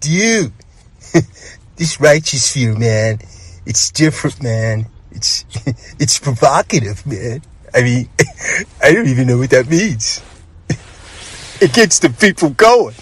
dude, this righteous fear, man, it's different, man. It's provocative, man. I mean, I don't even know what that means. It gets the people going.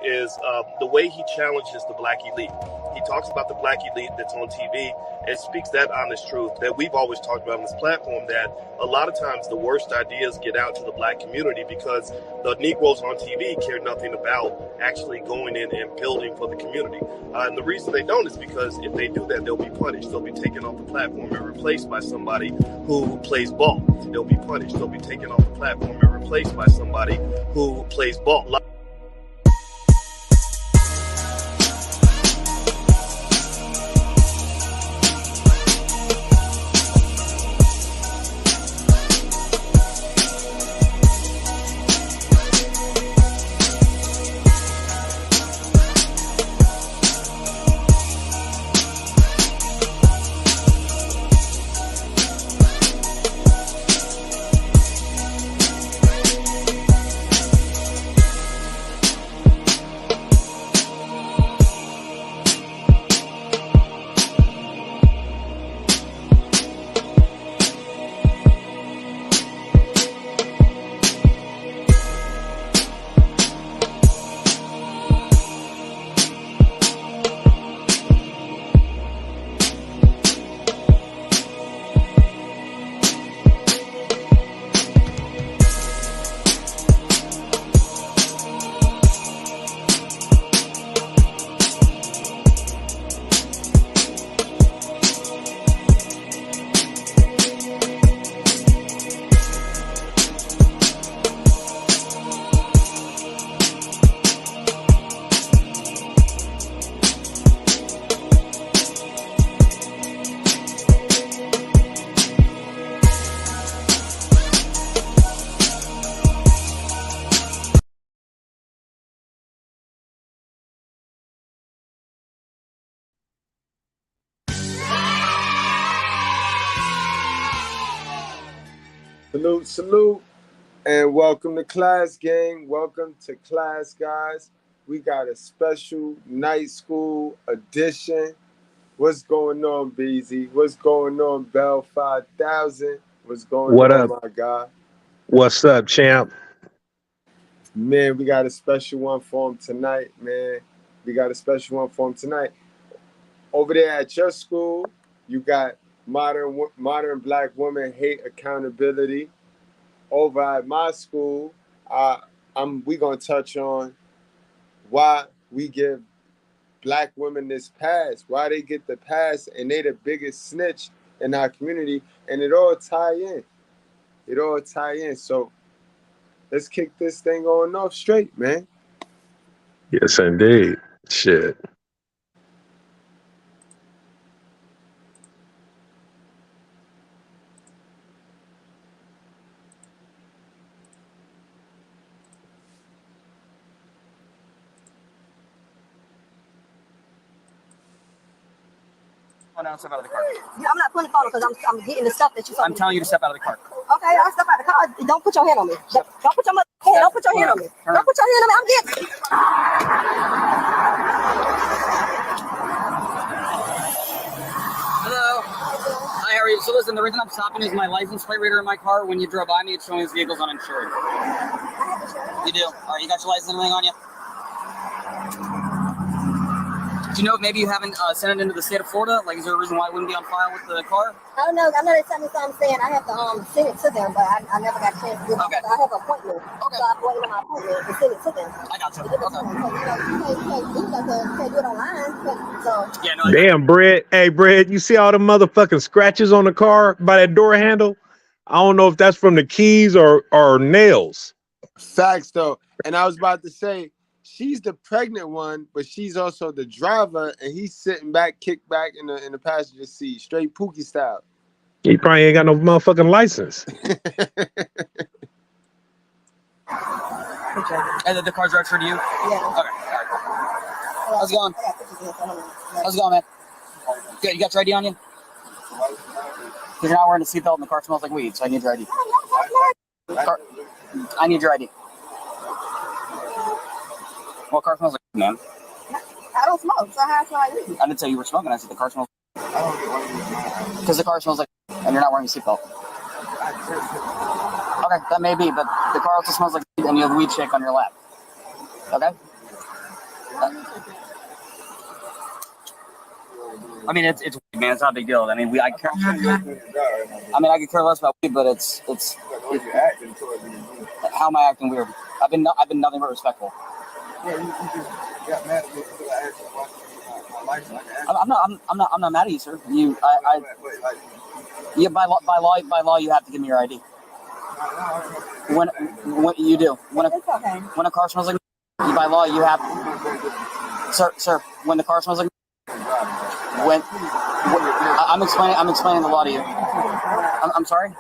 Is the way he challenges the black elite. He talks about the black elite that's on TV and speaks that honest truth that we've always talked about on this platform, that a lot of times the worst ideas get out to the black community because the Negroes on TV care nothing about actually going in and building for the community. And the reason they don't is because if they do that, they'll be punished. They'll be taken off the platform and replaced by somebody who plays ball. They'll be punished. They'll be taken off the platform and replaced by somebody who plays ball. Salute, and welcome to class, gang. Welcome to class, guys. We got a special night school edition. What's going on, BZ? What's going on, Bell 5000? What's going on, my guy? What's up, champ? Man, we got a special one for him tonight, man. Over there at your school, you got modern black women hate accountability. Over at my school, we gonna touch on why we give black women this pass, why they get the pass, and they the biggest snitch in our community, and it all tie in. So let's kick this thing on off straight, man. Yes, indeed. Shit. Now step out of the car. I'm not putting the photo because I'm getting the stuff that you. I'm telling you to step out of the car. Okay, I'll step out of the car. Don't put your hand on me. Don't put your hand. Don't put your hand on me. Don't put your hand on me. I'm getting. Hello. Hi, how are you? So listen, the reason I'm stopping is my license plate reader in my car. When you drove by me, it's showing this vehicle's uninsured. You do? All right, you got your license and everything on you? Do you know if maybe you haven't sent it into the state of Florida? Like, is there a reason why it wouldn't be on file with the car? I don't know. I know they sent me something saying I have to send it to them, but I never got a chance to do it. Okay. I have an appointment. Okay. So I'm waiting on my appointment to send it to them. I got you. Okay. So, you can't do it online. So. Yeah, no. Damn, Brad. Hey, Brad, you see all the motherfucking scratches on the car by that door handle? I don't know if that's from the keys or nails. Facts, though. And I was about to say, she's the pregnant one, but she's also the driver, and he's sitting back, kicked back in the passenger seat, straight Pookie style. He probably ain't got no motherfucking license. And the car's registered to you? Yeah. Okay. How's it going? How's it going, man? Good, you got your ID on you? Because you're not wearing a seatbelt and the car smells like weed, so I need your ID. I need your ID. Well, car smells like weed, man. I don't smoke, so how smell like weed? I didn't say you were smoking. I said the car smells. Because the car smells like, and you're not wearing a seatbelt. Okay, that may be, but the car also smells like weed, and you have weed shake on your lap. Okay. I mean, it's weed, man. It's not a big deal. I mean, I could care less about weed, but it's. How am I acting weird? I've been nothing but respectful. I'm not mad at you, sir. Yeah, by law, you have to give me your ID. When you do, when a car smells like, by law, you have, sir, when the car smells like, when I'm explaining the law to you. I'm sorry.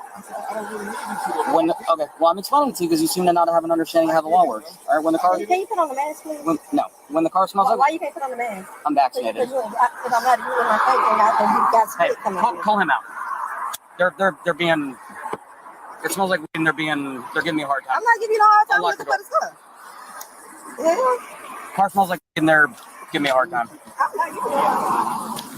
Okay, well, I'm explaining it to you because you seem to not have an understanding of how the law works. All right, when the car. Can you put on the mask, please? When the car smells like. Why you can't put on the mask? I'm vaccinated. Because I'm not doing my face, and you got spit coming out. Call him out. They're being. It smells like weed, and they're giving me a hard time. I'm not giving you a hard time. Look for the stuff. Yeah. Car smells like weed, and they're giving me a hard time. I'm not giving you a hard time.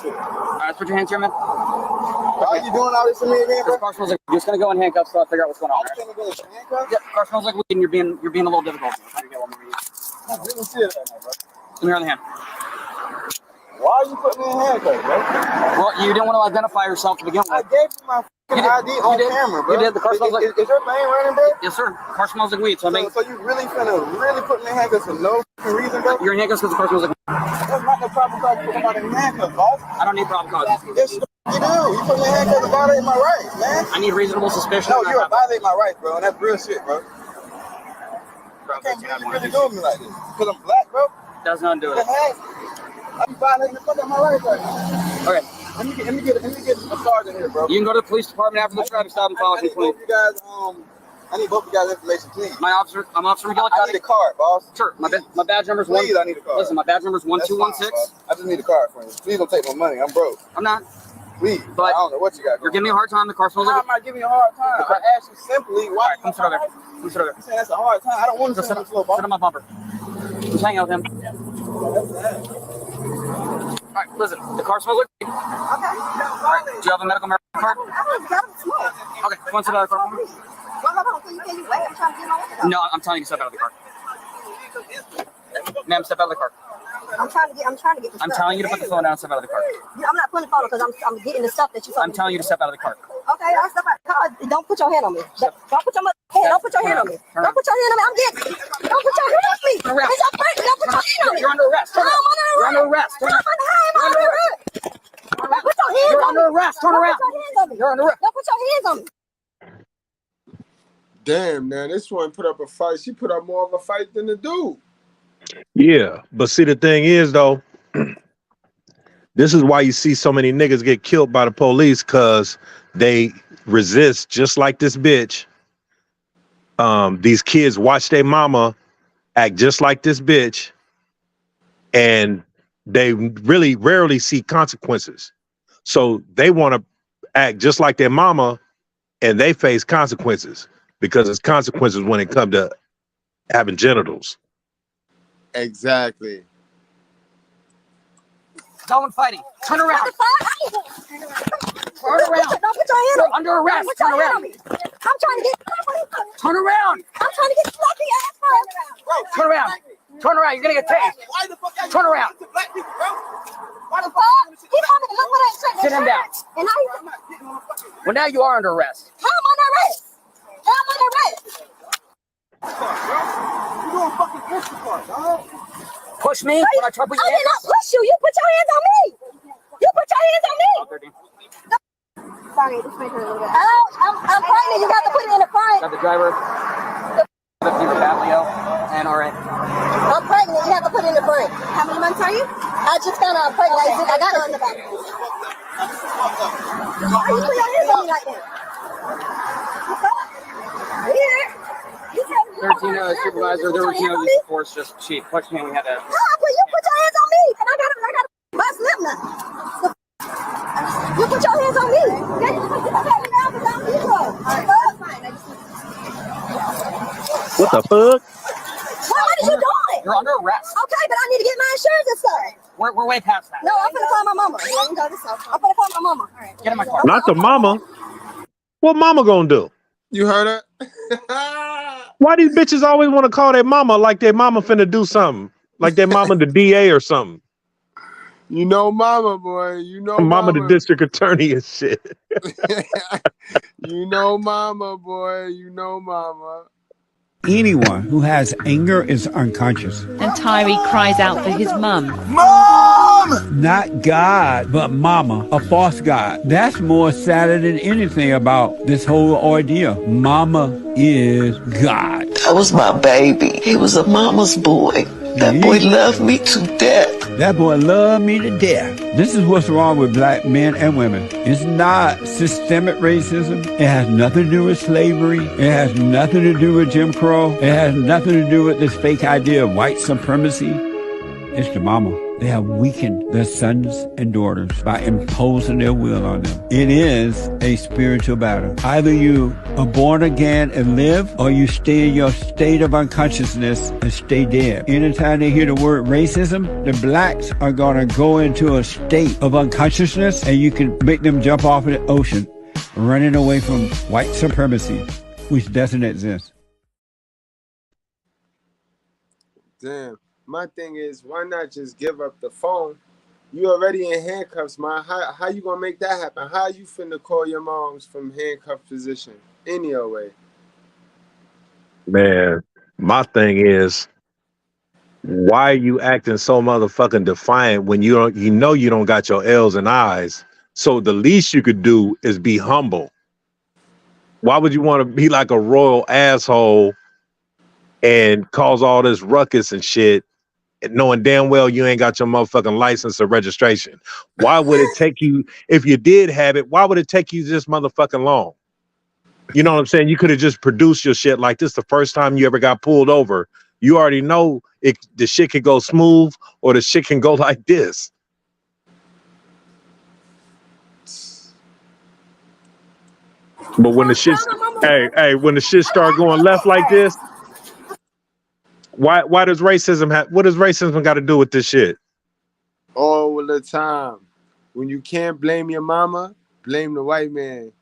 All right, put your hands here, man. Why are you doing all this to me again, bro? Car smells like you're just gonna go in handcuffs so I figure out what's going on. I'm gonna go in handcuffs? Yeah, car smells like weed, and you're being a little difficult. I really see it right now, bro. Give me your other hand. Why are you putting me in handcuffs, bro? Well, you didn't want to identify yourself to begin with. I gave you my ID on camera, bro. You did. The car smells like. Is your thing running, bro? Yes, sir. Car smells like weed. So you really finna put me in handcuffs for no reason, bro? You're in handcuffs because the car smells like weed. That's not the proper cause to put somebody in handcuffs, boss. I don't need proper cause. Yes, you do. You put me in handcuffs to violate my rights, man. I need reasonable suspicion. No, you're violating my rights, bro, and that's real shit, bro. You can't really do me like this. Because I'm black, bro. Does not do it. I'm violating the fuck out of my rights right now. Okay. Let me get a sergeant here, bro. You can go to the police department after the traffic stop and file a complaint. I need both of you guys' information, please. I'm Officer McGillicuddy. I need a card, boss. Sure. My badge number's one. Please, I need a card. Listen, my badge number's 1216. I just need a card from you. Please don't take my money. I'm broke. I'm not. Please. But I don't know what you got. You're giving me a hard time. The car smells like. How am I giving you a hard time? I asked you simply why. Come sit over there. Come sit over there. You saying that's a hard time? I don't want to sit on the floor, boss. Sit on my bumper. Just hang out with him. All right, listen. The car smells like. Okay. All right, do you have a medical marijuana card? I don't smoke. Okay, you want to sit out of the car? Well, can you wait? I'm trying to get on. No, I'm telling you to step out of the car. Ma'am, step out of the car. I'm trying to get the I'm stuff. telling you to put the phone down and step out of the car. I'm not putting the phone because I'm getting the stuff that you. I'm telling you to step out of the car. Okay, I'll step out the car. Don't put your hand on me. Don't put your hand. Don't put your hand on me. Don't put your hand on me. I'm getting. Don't put your hand on me. Turn around. It's your friend. Don't put your hand on me. You're under arrest. I'm under arrest. You're under arrest. I'm under arrest. Put your hands on me. You're under arrest. Turn around. You're under arrest. Don't put your hands on me. Damn, man, this one put up a fight. She put up more of a fight than the dude. Yeah, but see, the thing is, though, this is why you see so many niggas get killed by the police, because they resist, just like this bitch. These kids watch their mama act just like this bitch, and they really rarely see consequences. So they want to act just like their mama, and they face consequences, because it's consequences when it comes to having genitals. Exactly. Going fighting. Turn around. Turn around. Don't put your hand on me. You're under arrest. Turn around. I'm trying to get. Turn around. I'm trying to get lucky ass bro. Turn around. Turn around. You're gonna get tased. Why the fuck Turn around. black people, bro? Why the fuck? He told me to look for that shit. Sit him down. And now he's. Well, now you are under arrest. How am I under arrest? How am I under arrest? You doing fucking push the car, dog? Push me when I try to put your I did hands not push you. You put your hands on me. You put your hands on me. Sorry, this makes me a little bit. I'm pregnant. You got to put it in the front. Got the driver. Batlio and all right. I'm pregnant. You have to put it in the front. How many months are you? I just found out I'm pregnant. I got it in the back. Why you put your hands on me like that? Weird. 13 supervisor, there was no use of force, just she pushed me and we had to. Nah, but you put your hands on me, and I got a You put your hands on me. Yeah, you put your hands down because I'm you. That's fine. What the fuck? What is you doing? You're under arrest. Okay, but I need to get my insurance and stuff. We're way past that. No, I'm gonna call my mama. I'm gonna call my mama. All right. Get in my car. Not the mama. What mama gonna do? You heard her? Why these bitches always want to call their mama like their mama finna do something? Like their mama the DA or something. You know mama, boy. You know mama the district attorney and shit. You know mama, boy. You know mama. Anyone who has anger is unconscious. And Tyree cries out for his mum. Mom! Not God, but mama, a false God. That's more sadder than anything about this whole ordeal. Mama is God. That was my baby. He was a mama's boy. That boy loved me to death. That boy loved me to death. This is what's wrong with black men and women. It's not systemic racism. It has nothing to do with slavery. It has nothing to do with Jim Crow. It has nothing to do with this fake idea of white supremacy. It's the mama. They have weakened their sons and daughters by imposing their will on them. It is a spiritual battle. Either you are born again and live, or you stay in your state of unconsciousness and stay dead. Anytime they hear the word racism, the blacks are going to go into a state of unconsciousness, and you can make them jump off of the ocean, running away from white supremacy, which doesn't exist. Damn. My thing is, why not just give up the phone? You already in handcuffs, man. How you gonna make that happen? How you finna call your moms from handcuff position any other way? Man, my thing is, why are you acting so motherfucking defiant when you don't got your L's and I's? So the least you could do is be humble. Why would you want to be like a royal asshole and cause all this ruckus and shit, knowing damn well you ain't got your motherfucking license or registration? Why would it take you, if you did have it, why would it take you this motherfucking long? You know what I'm saying? You could have just produced your shit like this the first time you ever got pulled over. You already know the shit can go smooth or the shit can go like this. But when the shit, when the shit start going left like this, why does racism what does racism got to do with this shit? All the time. When you can't blame your mama, blame the white man.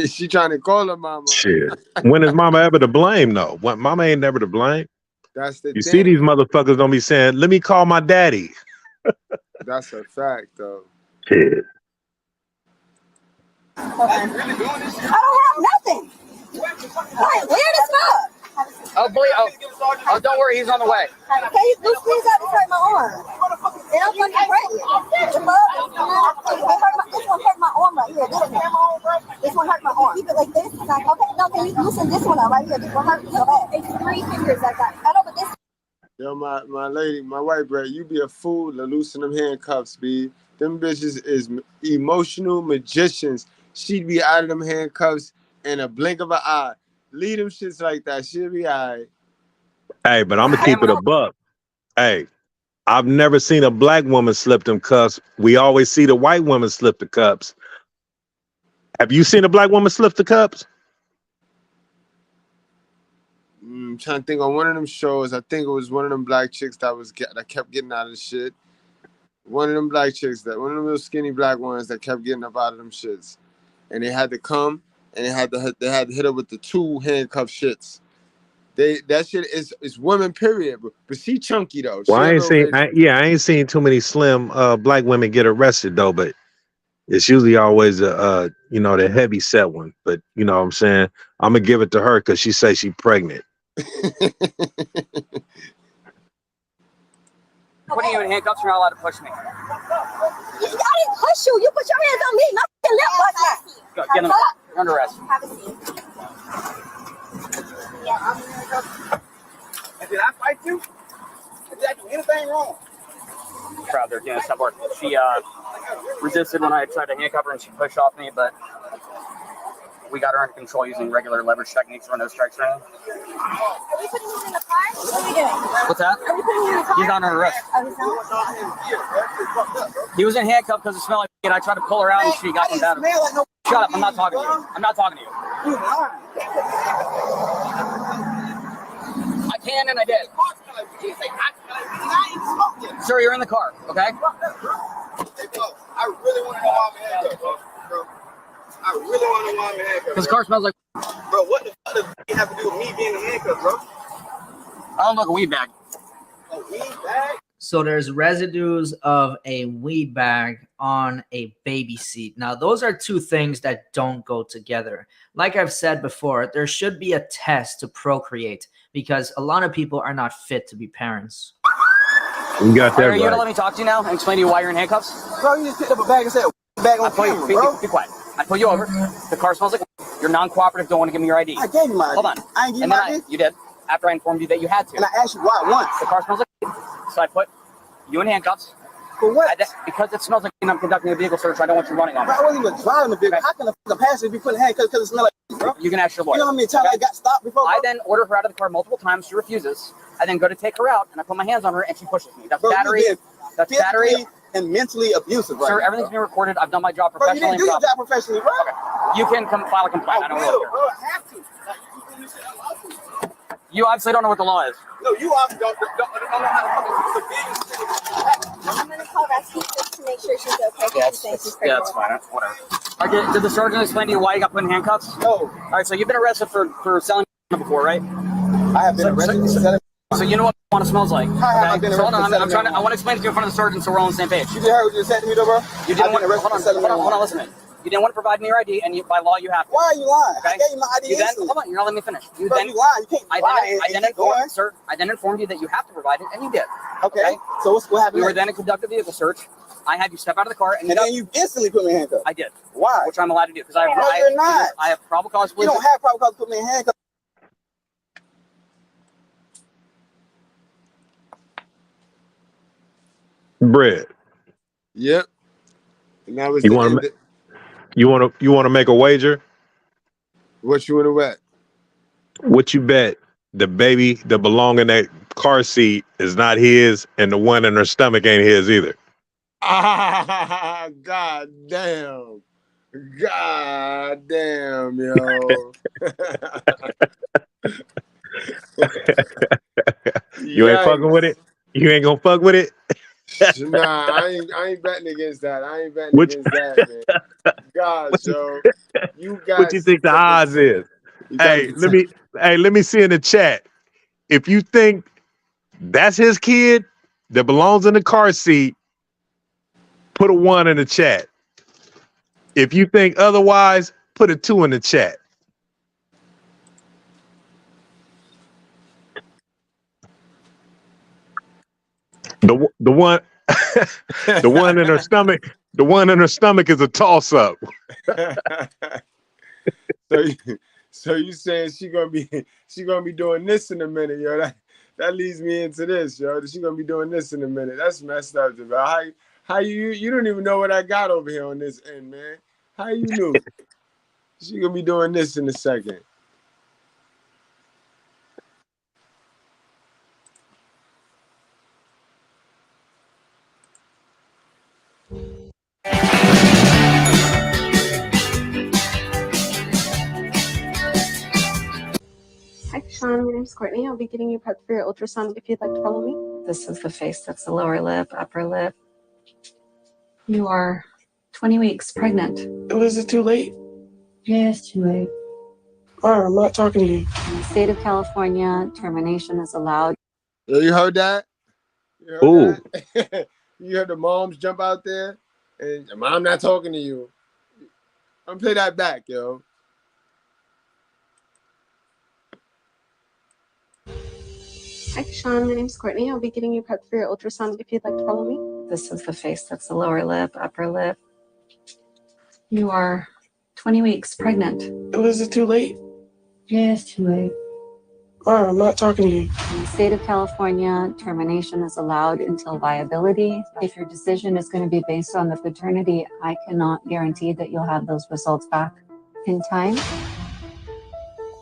She trying to call her mama. Shit. When is mama ever to blame though? What, mama ain't never to blame. That's the you thing. See these motherfuckers don't be saying, let me call my daddy. That's a fact though. Shit. I don't have nothing. Like, weird as fuck. Oh, don't worry, he's on the way. Can you please out to hurt my arm? They don't fucking break it. The fuck? This one hurt my arm right here. This one hurt my arm. Keep it like this. Like, okay, no, can you loosen this one up right here? This one hurt me so bad. It's 3 fingers like that. I know, but this. Yo, my lady, my white bread, you be a fool to loosen them handcuffs, B. Them bitches is emotional magicians. She'd be out of them handcuffs in a blink of an eye. Leave them shits like that. She'll be all right. Hey, but I'm going to keep it a buck. Hey, I've never seen a black woman slip them cuffs. We always see the white woman slip the cuffs. Have you seen a black woman slip the cuffs? I'm trying to think on one of them shows. I think it was one of them black chicks that kept getting out of the shit. One of them black chicks, one of them little skinny black ones that kept getting up out of them shits. And they had to come and they had to hit her with the 2 handcuff shits. That shit is women, period. But she chunky though. Well, I ain't seen too many slim black women get arrested though, but it's usually always the heavy set one. But you know what I'm saying? I'm gonna give it to her because she says she's pregnant. Putting you in handcuffs, you're not allowed to push me. I didn't push you. You put your hands on me. My lip was not. Go, get him. You're under arrest. Have a seat. Did I fight you? Did I do anything wrong? Crowd there doing some work. She resisted when I tried to handcuff her and she pushed off me, but we got her under control using regular leverage techniques or no strikes or anything. Are we putting him in the car? What are we doing? What's that? Are we putting him in the car? He's on her arrest. Oh, he's not? He was in handcuffs because it smelled like shit. I tried to pull her out and she got him out of it. Shut up, I'm not talking to you. I'm not talking to you. I can and I did. Sir, you're in the car, okay? I really want to know why I'm handcuffed, bro. I really want to know why I'm handcuffed. Because the car smells like. Bro, what the fuck does it have to do with me being handcuffed, bro? I don't look a weed bag. A weed bag? So there's residues of a weed bag on a baby seat. Now, those are two things that don't go together. Like I've said before, there should be a test to procreate because a lot of people are not fit to be parents. You got that Are you right. gonna let me talk to you now and explain to you why you're in handcuffs? Bro, you just picked up a bag and said, bag on camera, bro. Be quiet. I pull you over. The car smells like you're non-cooperative. Don't want to give me your ID. I gave you my ID. Hold on. I ain't give you And my then ID. you did. After I informed you that you had to. And I asked you why once. The car smells like so I put you in handcuffs. For what? Because it smells like I'm conducting a vehicle search. I don't want you running on Bro, me. I wasn't even driving the vehicle. Okay. How can a passenger be putting handcuffs because it smells like bro? You can ask your lawyer. You know how many times I got stopped before, bro? I then order her out of the car multiple times. She refuses. I then go to take her out, and I put my hands on her, and she pushes me. That's Bro, battery. That's battery. physically and mentally abusive right Sir, now, everything's bro. being recorded. I've done my job Bro, you professionally. didn't do your job professionally, bro. Okay. You can come file a complaint. I don't really care. Bro, I have to. You obviously don't know what the law is. No, you obviously don't know how to I'm going to call rescue just to make sure she's okay. Yeah, She's saying she's it's fine. Whatever. Did the sergeant explain to you why you got put in handcuffs? No. All right, so you've been arrested for selling before, right? I have been arrested. So you know what marijuana smells like. How have I been So hold on, arrested I'm trying to. for I want to explain to you in front of the sergeant so we're all on the same page. You just heard what you said to me, though, bro? You didn't want. Hold on, listen to me. You didn't want to provide me your ID, and by law you have to. Why are you lying? Okay? I gave you my ID. You then, hold on, you're not letting me finish. You bro, then, you lying. You can't lie. I then informed you that you have to provide it, and you did. Okay. So what happened? We were next? then to conduct a vehicle search. I had you step out of the car, and then you instantly put me in handcuffs. I did. Why? Which I'm allowed to do because I have. No, you're not. I have probable cause. You don't have probable cause to put me in handcuffs. Bread. Yep. And that was You want to make a wager? What you want to bet? What you bet the baby that belong in that car seat is not his, and the one in her stomach ain't his either. Ah, god damn. God damn, yo. You ain't fucking with it? You ain't gonna fuck with it? Nah, I ain't betting against that. I ain't betting against that, man. God, Joe. You got what you think the odds is? Hey, let me see in the chat. If you think that's his kid that belongs in the car seat, put a 1 in the chat. If you think otherwise, put a 2 in the chat. The one the one in her stomach, the one in her stomach is a toss-up. So you saying she gonna be doing this in a minute, yo? That leads me into this, yo. She gonna be doing this in a minute. That's messed up, bro. How you don't even know what I got over here on this end, man? How you knew? She gonna be doing this in a second. Hi, Sean. My name's Courtney. I'll be getting you prepped for your ultrasound if you'd like to follow me. This is the face. That's the lower lip, upper lip. You are 20 weeks pregnant. Is it too late? Yeah, it's too late. I'm not talking to you. In the state of California, termination is allowed. You heard that? Ooh. You heard the moms jump out there and I'm not talking to you. I'm gonna play that back, yo. Hi, Sean. My name's Courtney. I'll be getting you prepped for your ultrasound if you'd like to follow me. This is the face. That's the lower lip, upper lip. You are 20 weeks pregnant. Is it too late? Yeah, it's too late. I'm not talking to you. In the state of California, termination is allowed until viability. If your decision is going to be based on the paternity, I cannot guarantee that you'll have those results back. in time?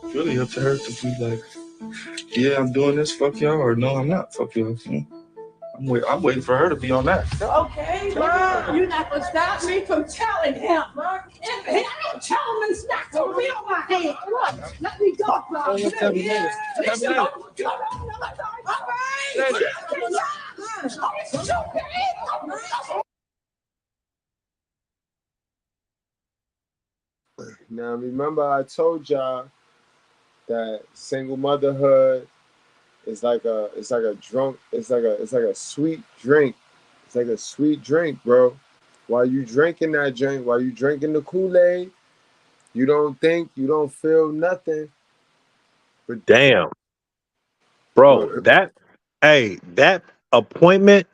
It's really up to her to be like, yeah, I'm doing this, fuck y'all, or no, I'm not, fuck y'all. I'm waiting for her to be on that. Okay, Mom, you're not gonna stop me from telling him. If he don't tell him, it's not gonna be on my head. Look, let me go, Mom. Yeah. Now remember I told y'all that single motherhood is like a sweet drink. It's like a sweet drink, bro. While you drinking that drink, while you drinking the Kool-Aid, you don't think, you don't feel nothing. But damn, bro, that appointment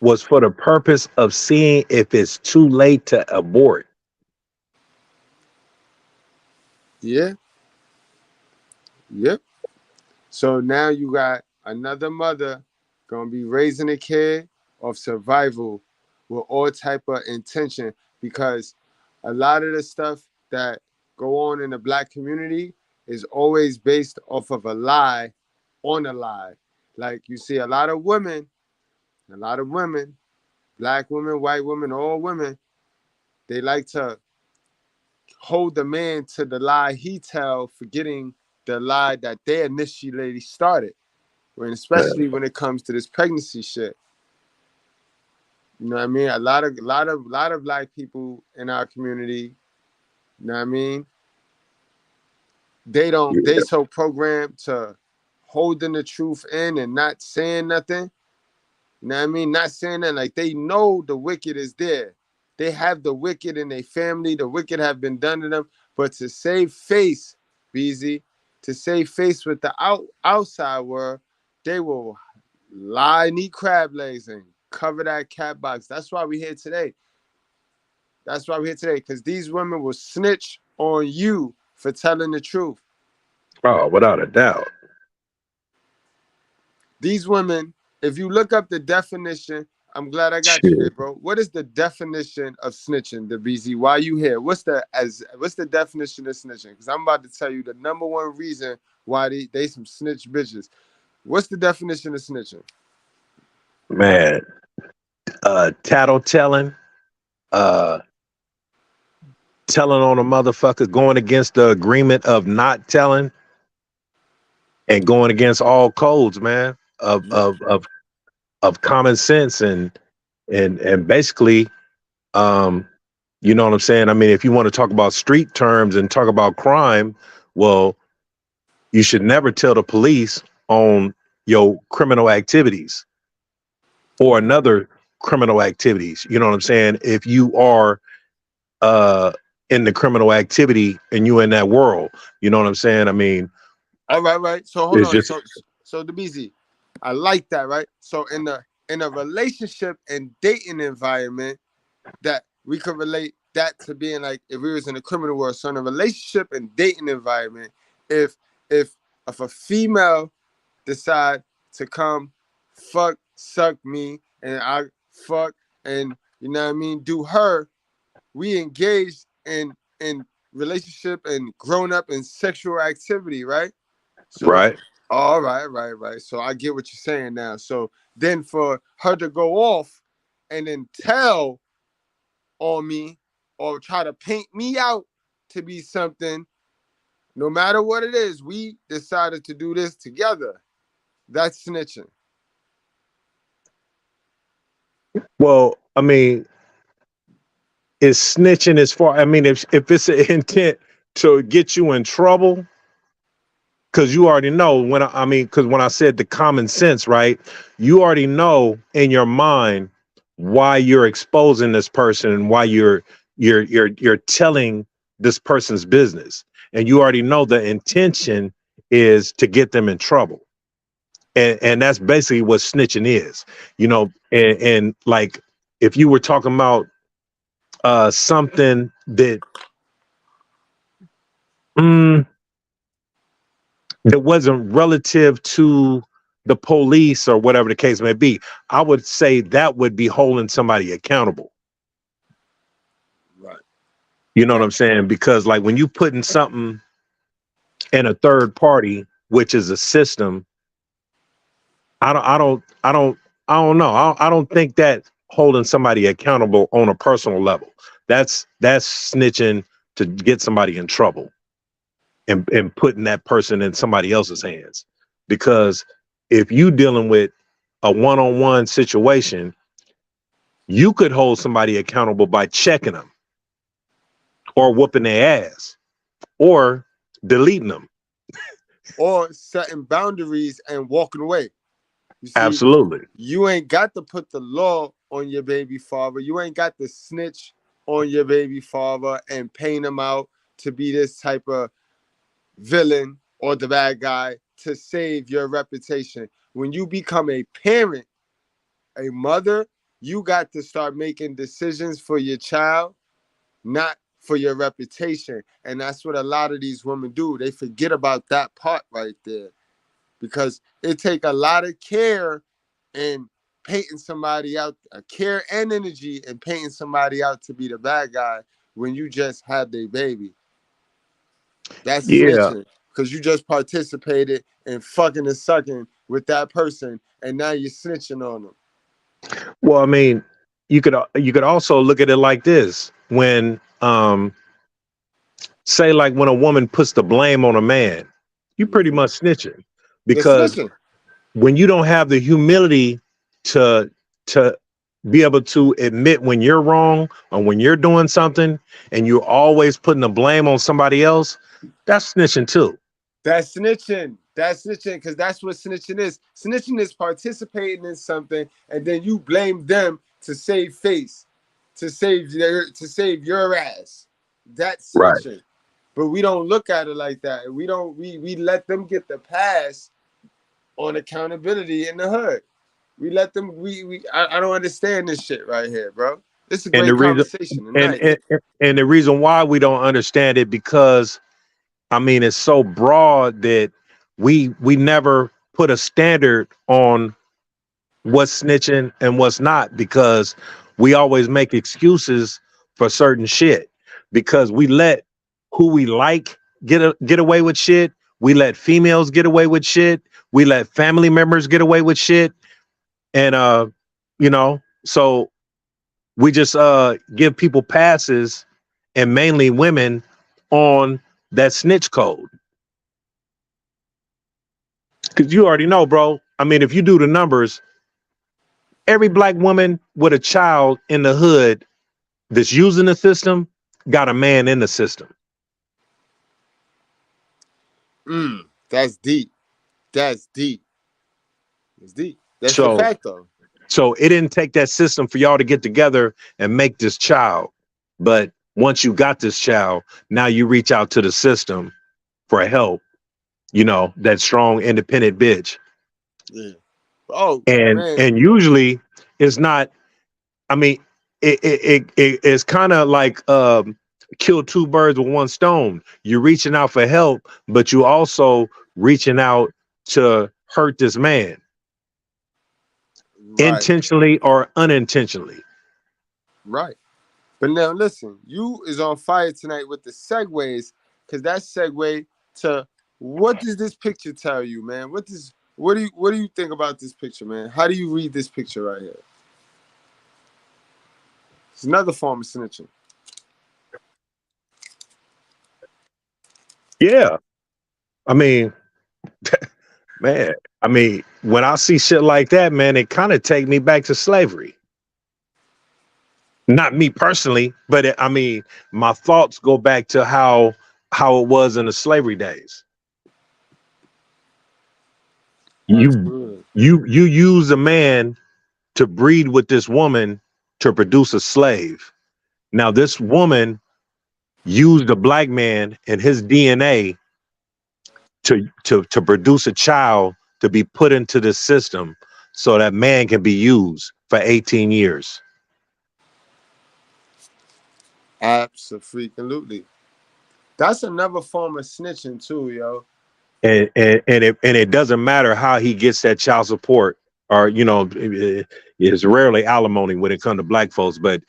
was for the purpose of seeing if it's too late to abort. Yeah. Yep. So now you got another mother gonna be raising a kid of survival with all type of intention, because a lot of the stuff that go on in the Black community is always based off of a lie on a lie. Like you see a lot of women, Black women, white women, all women, they like to hold the man to the lie he tell, forgetting the lie that they initially started. When especially when it comes to this pregnancy shit. You know what I mean? A lot of Black people in our community, you know what I mean? They so programmed to holding the truth in and not saying nothing. You know what I mean? Not saying that, like they know the wicked is there. They have the wicked in their family. The wicked have been done to them. But to save face, BZ, to save face with the outside world, they will lie and eat crab legs and cover that cat box. That's why we're here today. Because these women will snitch on you for telling the truth. Oh, without a doubt. These women, if you look up the definition, I'm glad I got you here, bro. What is the definition of snitching, the BZ? Why you here? What's the definition of snitching? Because I'm about to tell you the number one reason why they some snitch bitches. What's the definition of snitching? Man, tattletelling, telling on a motherfucker, going against the agreement of not telling, and going against all codes, man, of common sense and basically, you know what I'm saying? I mean, if you want to talk about street terms and talk about crime, well, you should never tell the police on your criminal activities or another criminal activities. You know what I'm saying? If you are in the criminal activity and you in that world, you know what I'm saying? I mean, all right. So hold on. Just, so the BZ, I like that, right? So in a relationship and dating environment, that we could relate that to being like if we was in a criminal world. So in a relationship and dating environment, if a female decide to come suck me and I fuck and you know what I mean, do her, we engaged in relationship and grown up in sexual activity, right? So, right. All right. So I get what you're saying now. So then for her to go off and then tell on me or try to paint me out to be something, no matter what it is, we decided to do this together. That's snitching. Well, I mean, is snitching as far, I mean, if it's an intent to get you in trouble, because you already know because when I said the common sense, right, you already know in your mind why you're exposing this person and why you're telling this person's business, and you already know the intention is to get them in trouble, and that's basically what snitching is, you know, and like if you were talking about something that that wasn't relative to the police or whatever the case may be, I would say that would be holding somebody accountable. Right. You know what I'm saying? Because like when you putting something in a third party, which is a system, I don't know. I don't think that holding somebody accountable on a personal level. That's snitching to get somebody in trouble and putting that person in somebody else's hands. Because if you dealing with a one-on-one situation, you could hold somebody accountable by checking them or whooping their ass or deleting them. Or setting boundaries and walking away. You see, Absolutely. you ain't got to put the law on your baby father. You ain't got to snitch on your baby father and paint him out to be this type of villain or the bad guy to save your reputation. When you become a parent, a mother, you got to start making decisions for your child, not for your reputation. And that's what a lot of these women do. They forget about that part right there, because it take a lot of care and painting somebody out, care and energy, and painting somebody out to be the bad guy when you just had their baby. That's snitching, because you just participated in fucking and sucking with that person, and now you're snitching on them. Well, I mean, you could also look at it like this: when say like when a woman puts the blame on a man, you pretty much snitching, because when you don't have the humility to be able to admit when you're wrong or when you're doing something, and you're always putting the blame on somebody else, that's snitching too. That's snitching. That's snitching, because that's what snitching is. Snitching is participating in something and then you blame them to save face, to save your ass. That's snitching. Right. But we don't look at it like that. We let them get the pass on accountability in the hood. We let them. I don't understand this shit right here, bro. This is a great conversation tonight. And the reason why we don't understand it, because I mean, it's so broad that we never put a standard on what's snitching and what's not, because we always make excuses for certain shit, because we let who we like get away with shit. We let females get away with shit. We let family members get away with shit. And you know, so we just give people passes, and mainly women, on that snitch code. Because you already know, bro. I mean, if you do the numbers, every black woman with a child in the hood that's using the system got a man in the system. That's deep. That's deep. It's deep. That's the fact, though. So it didn't take that system for y'all to get together and make this child. But once you got this child, now you reach out to the system for help. You know, that strong, independent bitch. Yeah. Oh, and usually it's not. I mean, it's kind of like kill two birds with one stone. You're reaching out for help, but you also reaching out to hurt this man, intentionally or unintentionally. Right. But now listen, you is on fire tonight with the segues, because that segue to what does this picture tell you, man? What do you think about this picture, man? How do you read this picture right here? It's another form of snitching. Yeah. I mean, man, I mean, when I see shit like that, man, it kind of take me back to slavery. Not me personally, but I mean, my thoughts go back to how it was in the slavery days. You use a man to breed with this woman to produce a slave. Now, this woman used a black man and his DNA to produce a child to be put into the system so that man can be used for 18 years. Absolutely. That's another form of snitching too, yo. And it doesn't matter how he gets that child support, or, you know, it's rarely alimony when it comes to black folks, but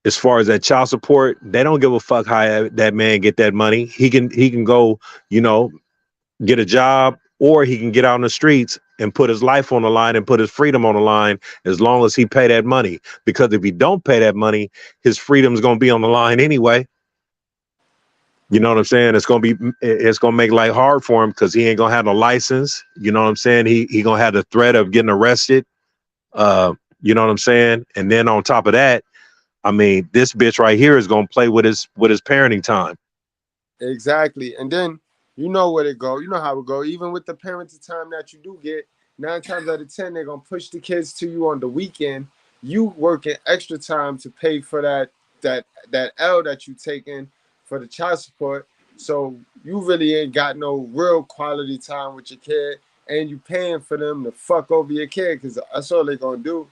as far as that child support, they don't give a fuck how that man get that money. He can go, get a job, or he can get out in the streets and put his life on the line and put his freedom on the line as long as he pay that money. Because if he don't pay that money, his freedom's gonna be on the line anyway. You know what I'm saying? It's gonna make life hard for him because he ain't gonna have no license. You know what I'm saying? He gonna have the threat of getting arrested. You know what I'm saying? And then on top of that, I mean, this bitch right here is gonna play with his parenting time. Exactly. And then you know where it go. You know how it go. Even with the parenting time that you do get, 9 times out of 10, they're gonna push the kids to you on the weekend. You working extra time to pay for that L that you taking for the child support. So you really ain't got no real quality time with your kid, and you paying for them to fuck over your kid because that's all they gonna do.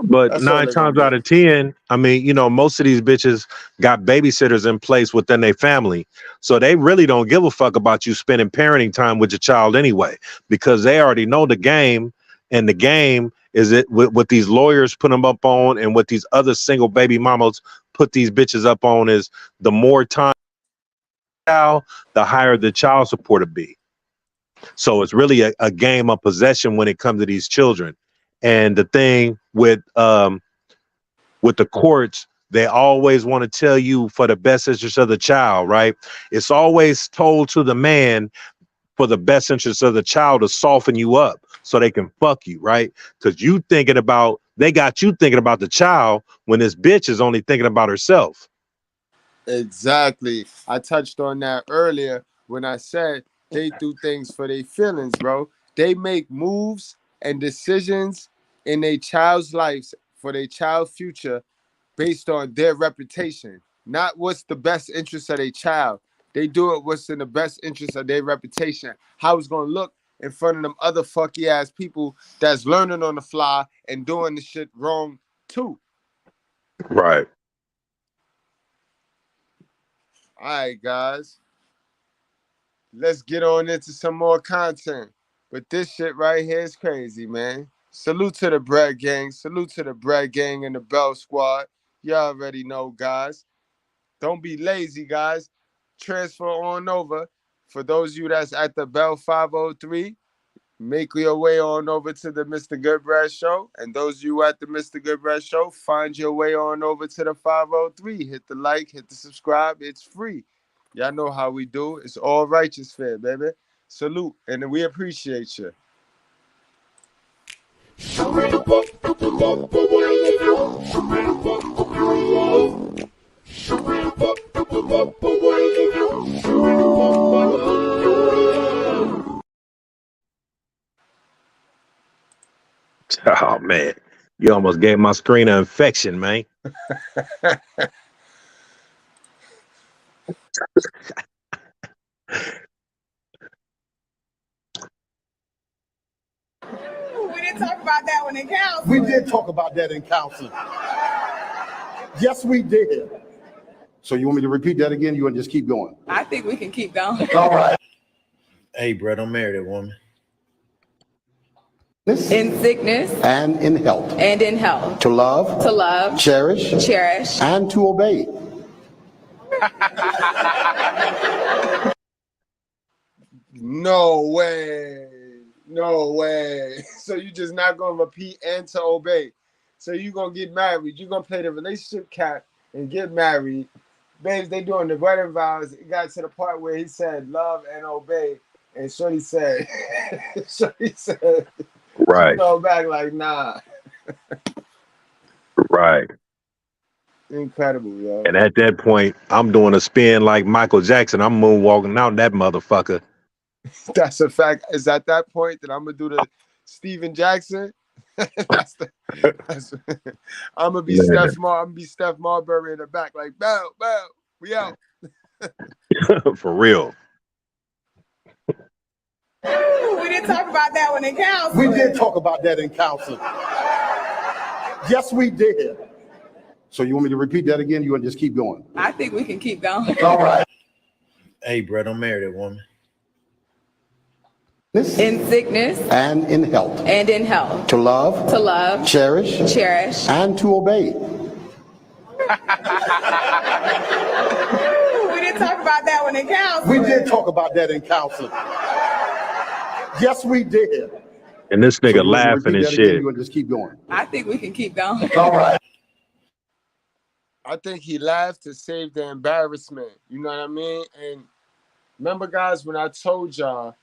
But 9 times out of 10, I mean, most of these bitches got babysitters in place within their family. So they really don't give a fuck about you spending parenting time with your child anyway, because they already know the game. And the game is it what these lawyers put them up on, and what these other single baby mamas put these bitches up on is the more time, the higher the child support will be. So it's really a game of possession when it comes to these children. And the thing with the courts, they always want to tell you for the best interest of the child, right? It's always told to the man for the best interest of the child to soften you up so they can fuck you, right? Because they got you thinking about the child when this bitch is only thinking about herself. Exactly. I touched on that earlier when I said they do things for their feelings, bro. They make moves and decisions in their child's lives for their child's future based on their reputation, not what's the best interest of their child. They do it what's in the best interest of their reputation, how it's going to look in front of them other fucky ass people that's learning on the fly and doing the shit wrong too. Right. All right, guys. Let's get on into some more content. But this shit right here is crazy, man. Salute to the Bread Gang. Salute to the Bread Gang and the Bell Squad. You already know, guys. Don't be lazy, guys. Transfer on over. For those of you that's at the Bell 503, make your way on over to the Mr.Goodbread Show. And those of you at the Mr.Goodbread Show, find your way on over to the 503. Hit the like, hit the subscribe. It's free. Y'all know how we do. It's all righteous fair, baby. Salute. And we appreciate you. Oh, man. You almost gave my screen an infection, man. We didn't talk about that one in counseling. We did talk about that in counseling. Yes, we did. So you want me to repeat that again? You want to just keep going? I think we can keep going. All right. Hey, Brett, don't marry that woman. In sickness. And in health. And in health. To love. To love. Cherish. Cherish. And to obey. No way. No way. So you just not going to repeat and to obey. So you going to get married. You're going to play the relationship cat and get married. Babes, they doing the wedding vows. It got to the part where he said love and obey. And Shorty said, right. Go back like, nah. Right. Incredible, yo. And at that point, I'm doing a spin like Michael Jackson. I'm moonwalking out that motherfucker. That's a fact. Is at that point that I'm gonna do the Steven Jackson. I'm gonna be Steph Marbury in the back, like bow, bow, we out. For real. We didn't talk about that one in counseling. We did talk about that in counseling. Yes, we did. So you want me to repeat that again? You want to just keep going? I think we can keep going. All right. Hey, Brett, don't marry that woman. In sickness. And in health. And in health. To love. To love. Cherish. Cherish. And to obey. We didn't talk about that one in counseling. We did talk about that in counseling. Yes, we did. And this So nigga you want me to laughing repeat and that again? shit. You want to just keep going? I think we can keep going. All right. I think he laughed to save the embarrassment. You know what I mean? And remember, guys, when I told y'all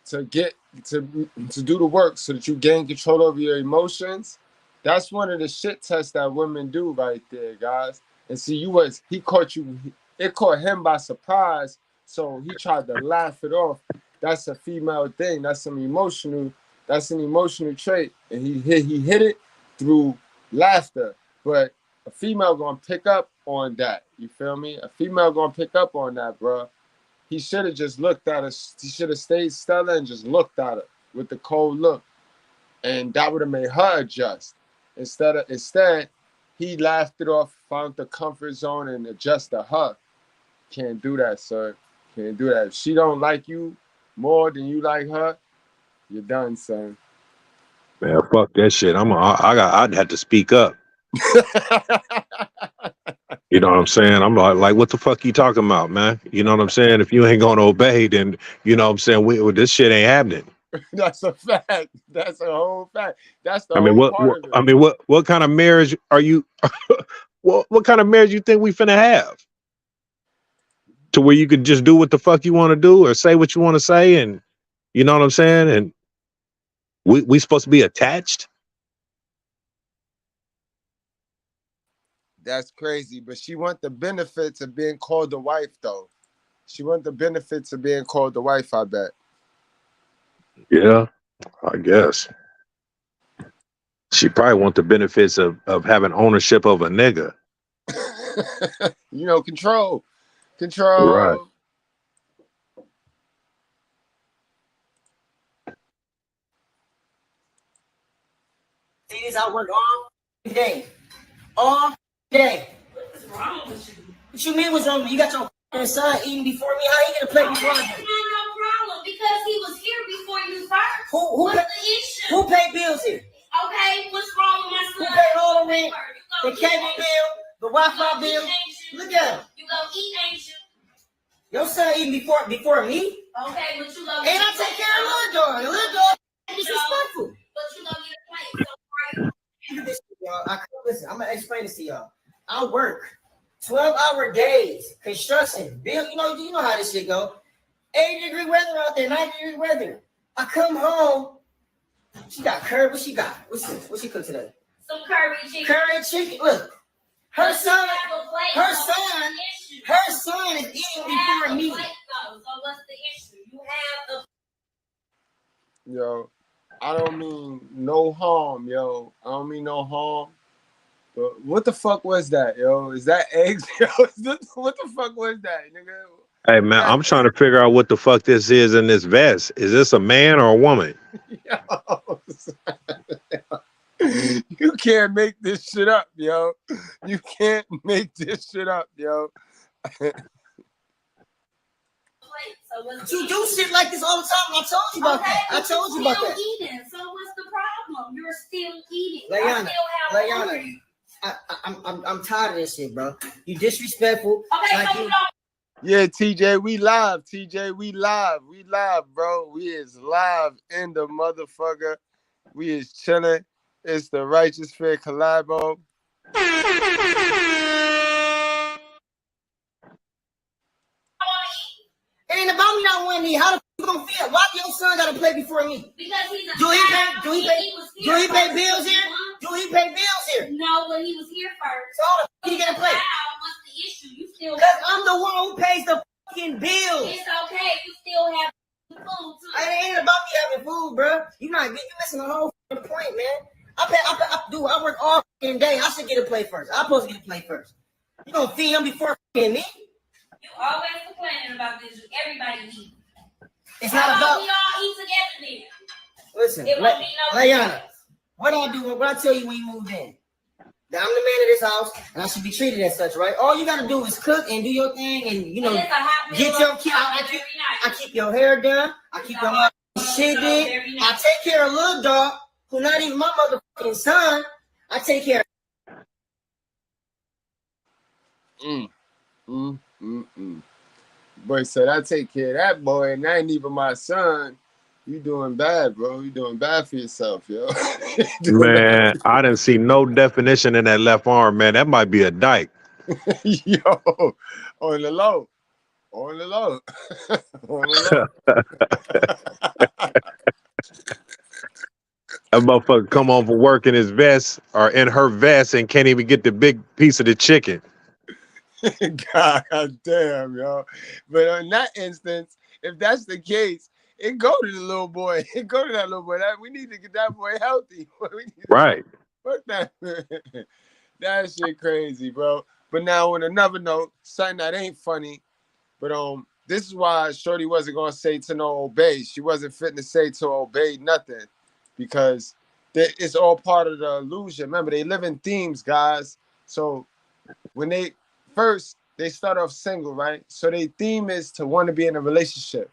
to get to do the work so that you gain control over your emotions, that's one of the shit tests that women do right there, guys. And see, he caught you. It caught him by surprise, so he tried to laugh it off. That's a female thing. That's an emotional trait, and he hit it through laughter. But a female gonna pick up on that. You feel me? A female gonna pick up on that, bro. He should have just looked at her. He should have stayed Stella and just looked at her with the cold look, and that would have made her adjust. Instead, he laughed it off, found the comfort zone, and adjusted her. Can't do that, sir. Can't do that. If she don't like you more than you like her, you're done, son. Man, fuck that shit. I'd have to speak up. You know what I'm saying? I'm like, what the fuck you talking about, man? You know what I'm saying? If you ain't gonna obey, then you know what I'm saying. This shit ain't happening. That's a fact. That's a whole fact. That's the whole part of it. I mean, what kind of marriage are you? what kind of marriage you think we finna have? To where you could just do what the fuck you want to do or say what you want to say, and you know what I'm saying? And we supposed to be attached? That's crazy, but she want the benefits of being called a wife, though. She want the benefits of being called a wife, I bet. Yeah, I guess. She probably want the benefits of having ownership of a nigga. You know, control. Control. Right. See this, I work all day. All day. What's wrong with you? What you mean what's wrong with you? You got your son eating before me? How you gonna play before me? That's not no problem because he was here before you first. What's the issue? Who paid bills here? Okay, what's wrong with my son? Who paid all the rent? The cable bill? The Wi-Fi bill? Look at him. You go eat, ain't you? Your son eating before me? Okay, but you go. And I take care of little dog. Little dog is disrespectful. But you go get a plate. So right. Look at this, y'all. Listen, I'm gonna explain this to y'all. I work 12-hour days, construction, bill. You know how this shit go. 80-degree weather out there, 90-degree weather. I come home. She got curry. What she got? What she cooked today? Some curry chicken. Curry chicken. Look, her son is eating before me. So what's the issue? You have the. Yo, I don't mean no harm, yo. I don't mean no harm. But what the fuck was that, yo? Is that eggs? Yo, what the fuck was that, nigga? Hey man, I'm trying to figure out what the fuck this is in this vest. Is this a man or a woman? Yo, you can't make this shit up, yo. You can't make this shit up, yo. You do shit like this all the time. I told you about that. I told you about that. Eating. So what's the problem? You're still eating. Layana, I'm tired of this shit, bro. You disrespectful. Okay, like so you don't. Yeah, TJ, we live. TJ, we live. We live, bro. We is live in the motherfucker. We is chilling. It's the Righteous Fair Collabo. It ain't about me not wanting to eat. How the fuck you gonna feel? Why your son gotta play before me? Because he's a Do he pay bills here? Do he pay bills here? No, but he was here first. So how the fuck he gonna play? What's the issue? You still. Because I'm the one who pays the fucking bills. It's okay. You still have food too. It ain't about me having food, bro. You missing the whole point, man. I work all fucking day. I should get a play first. I'm supposed to get a play first. You gonna feed him before feeding me? You always complaining about this. Everybody eat. It's not about. We all eat together then. Listen, it won't be no Layana, what I do? What I tell you when you moved in? That I'm the man of this house, and I should be treated as such, right? All you gotta do is cook and do your thing, and get your kid. I keep your hair done. I keep your shit did. I take care of little dog who not even my motherfucking son. I take care. Boy said, I take care of that boy, and that ain't even my son. You doing bad, bro. You doing bad for yourself, yo. Man, I didn't see no definition in that left arm, man. That might be a dyke. Yo, on the low. On the low. On the low. A motherfucker come on for work in his vest or in her vest and can't even get the big piece of the chicken. God damn, yo. But in that instance, if that's the case, it go to the little boy. It go to that little boy. We need to get that boy healthy. Right. Fuck that. That shit crazy, bro. But now on another note, something that ain't funny, but this is why Shorty wasn't gonna say to no obey. She wasn't fitting to say to obey nothing, because it's all part of the illusion. Remember, they live in themes, guys. So when they start off single, right? So their theme is to want to be in a relationship.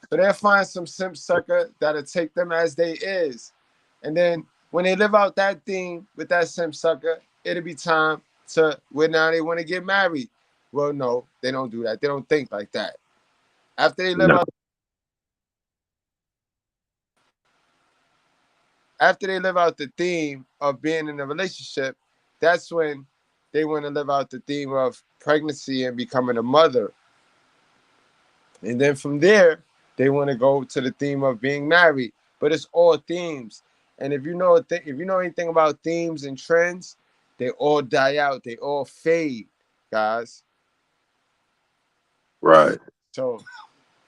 So they'll find some simp sucker that'll take them as they is. And then when they live out that theme with that simp sucker, it'll be time to where now they want to get married. Well, no, they don't do that. They don't think like that. After they live out the theme of being in a relationship, that's when they want to live out the theme of pregnancy and becoming a mother. And then from there, they want to go to the theme of being married. But it's all themes. And if you know anything about themes and trends, they all die out. They all fade, guys. Right. So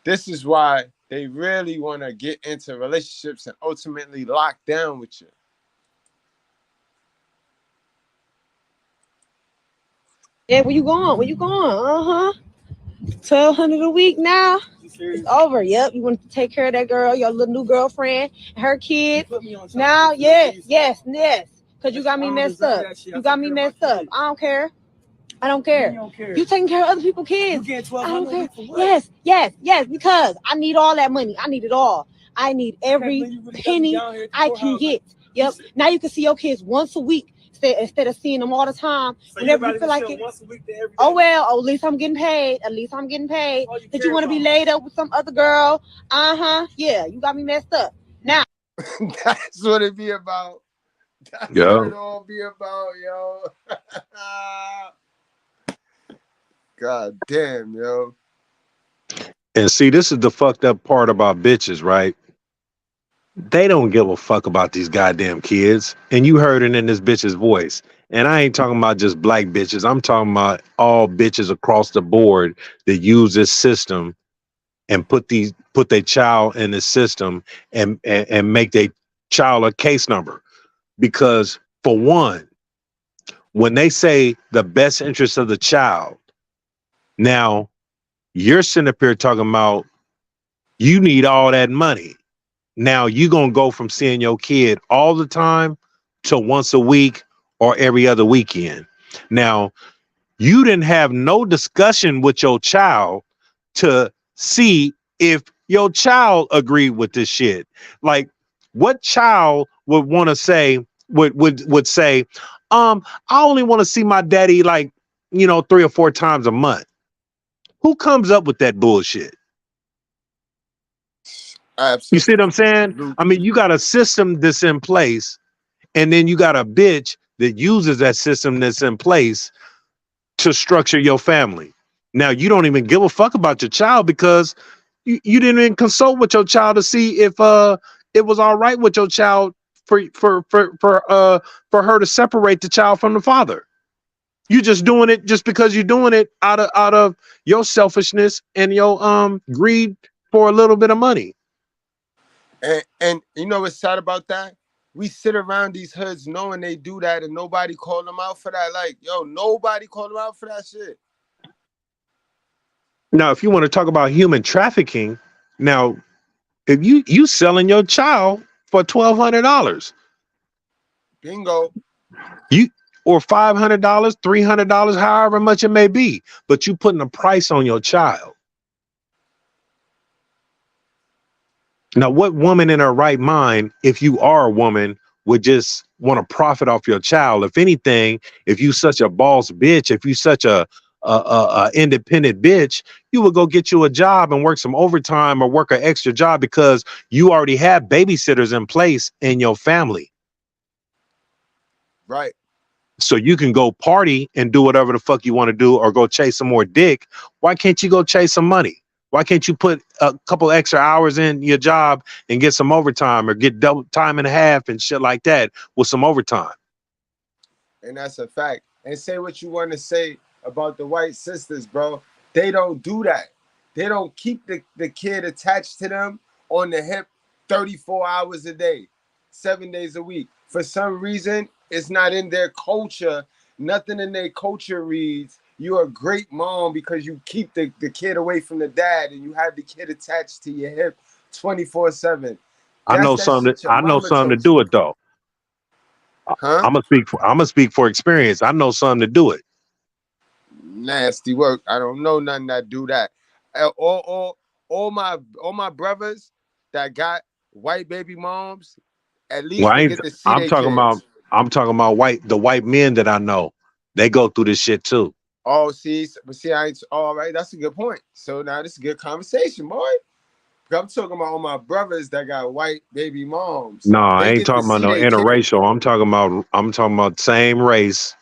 this is why they really want to get into relationships and ultimately lock down with you. Yeah, where you going? Where you going? 1,200 a week now. It's over. Yep. You want to take care of that girl, your little new girlfriend, and her kids. Now, yes. Because you got me messed up. You got me messed up. I don't care. You taking care of other people's kids. I don't care. Yes. Because I need all that money. I need it all. I need every penny I can get. Yep. Now you can see your kids once a week instead of seeing them all the time. So whenever you feel like it. Oh well. At least I'm getting paid. Did you want to be laid up with some other girl? Yeah. You got me messed up. Now. That's what it be about. That's what it all be about, yo. God damn, yo. And see, this is the fucked up part about bitches, right? They don't give a fuck about these goddamn kids. And you heard it in this bitch's voice. And I ain't talking about just black bitches. I'm talking about all bitches across the board that use this system and put their child in the system and make their child a case number. Because for one, when they say the best interest of the child, now you're sitting up here talking about you need all that money. Now you're going to go from seeing your kid all the time to once a week or every other weekend. Now, you didn't have no discussion with your child to see if your child agreed with this shit. Like, what child would want to say, would say, I only want to see my daddy 3 or 4 times a month. Who comes up with that bullshit? Absolutely. You see what I'm saying? I mean, you got a system that's in place, and then you got a bitch that uses that system that's in place to structure your family. Now, you don't even give a fuck about your child because you didn't even consult with your child to see if it was all right with your child for her to separate the child from the father. You just doing it just because you're doing it out of your selfishness and your greed for a little bit of money. And you know what's sad about that? We sit around these hoods knowing they do that and nobody call them out for that. Like, yo, nobody call them out for that shit. Now, if you want to talk about human trafficking, now, if you selling your child for $1,200, bingo, or $500, $300, however much it may be, but you putting a price on your child. Now, what woman in her right mind, if you are a woman, would just want to profit off your child? If anything, if you such a boss bitch, if you such a independent bitch, you would go get you a job and work some overtime or work an extra job because you already have babysitters in place in your family. Right. So you can go party and do whatever the fuck you want to do or go chase some more dick. Why can't you go chase some money? Why can't you put a couple extra hours in your job and get some overtime or get double time and a half and shit like that with some overtime? And that's a fact. And say what you want to say about the white sisters, bro. They don't do that. They don't keep the kid attached to them on the hip 34 hours a day, 7 days a week. For some reason, it's not in their culture. Nothing in their culture reads, you're a great mom because you keep the kid away from the dad and you have the kid attached to your hip 24/7. I know That's that something. shit your I know mama something to taught do you. it though. Huh? I'm gonna speak for experience. I know something to do it. Nasty work. I don't know nothing that do that. All my brothers that got white baby moms, at Well, least they get to see I'm their talking about. kids. I'm talking about the white men that I know. They go through this shit too. Oh, see, I ain't all right. That's a good point. So now this is a good conversation, boy. I'm talking about all my brothers that got white baby moms. No, I They ain't get to talking about see no their kids. interracial. I'm talking about same race.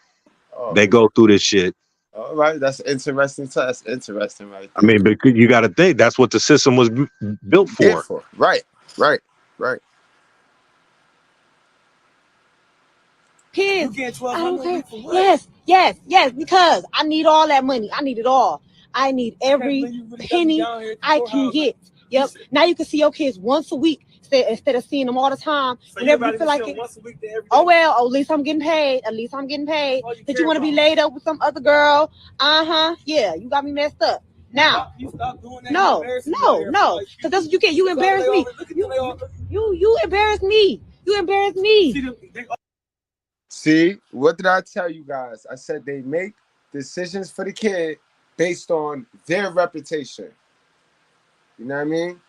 Oh, They go through this shit. all right. That's interesting. That's interesting right I there. mean, but you got to think that's what the system was built for. Right. Kids. I don't care. Yes, because I need all that money. I need it all. I need every penny I can get. Yep. Now you can see your kids once a week instead of seeing them all the time. So whenever you feel like it. Once a week oh well, at least I'm getting paid. Did you want to be laid up with some other girl? Yeah, you got me messed up. Now, you stop doing that. No. Because that's what you get. You embarrass me. You embarrass me. You embarrass me. See, what did I tell you guys? I said they make decisions for the kid based on their reputation. You know what I mean?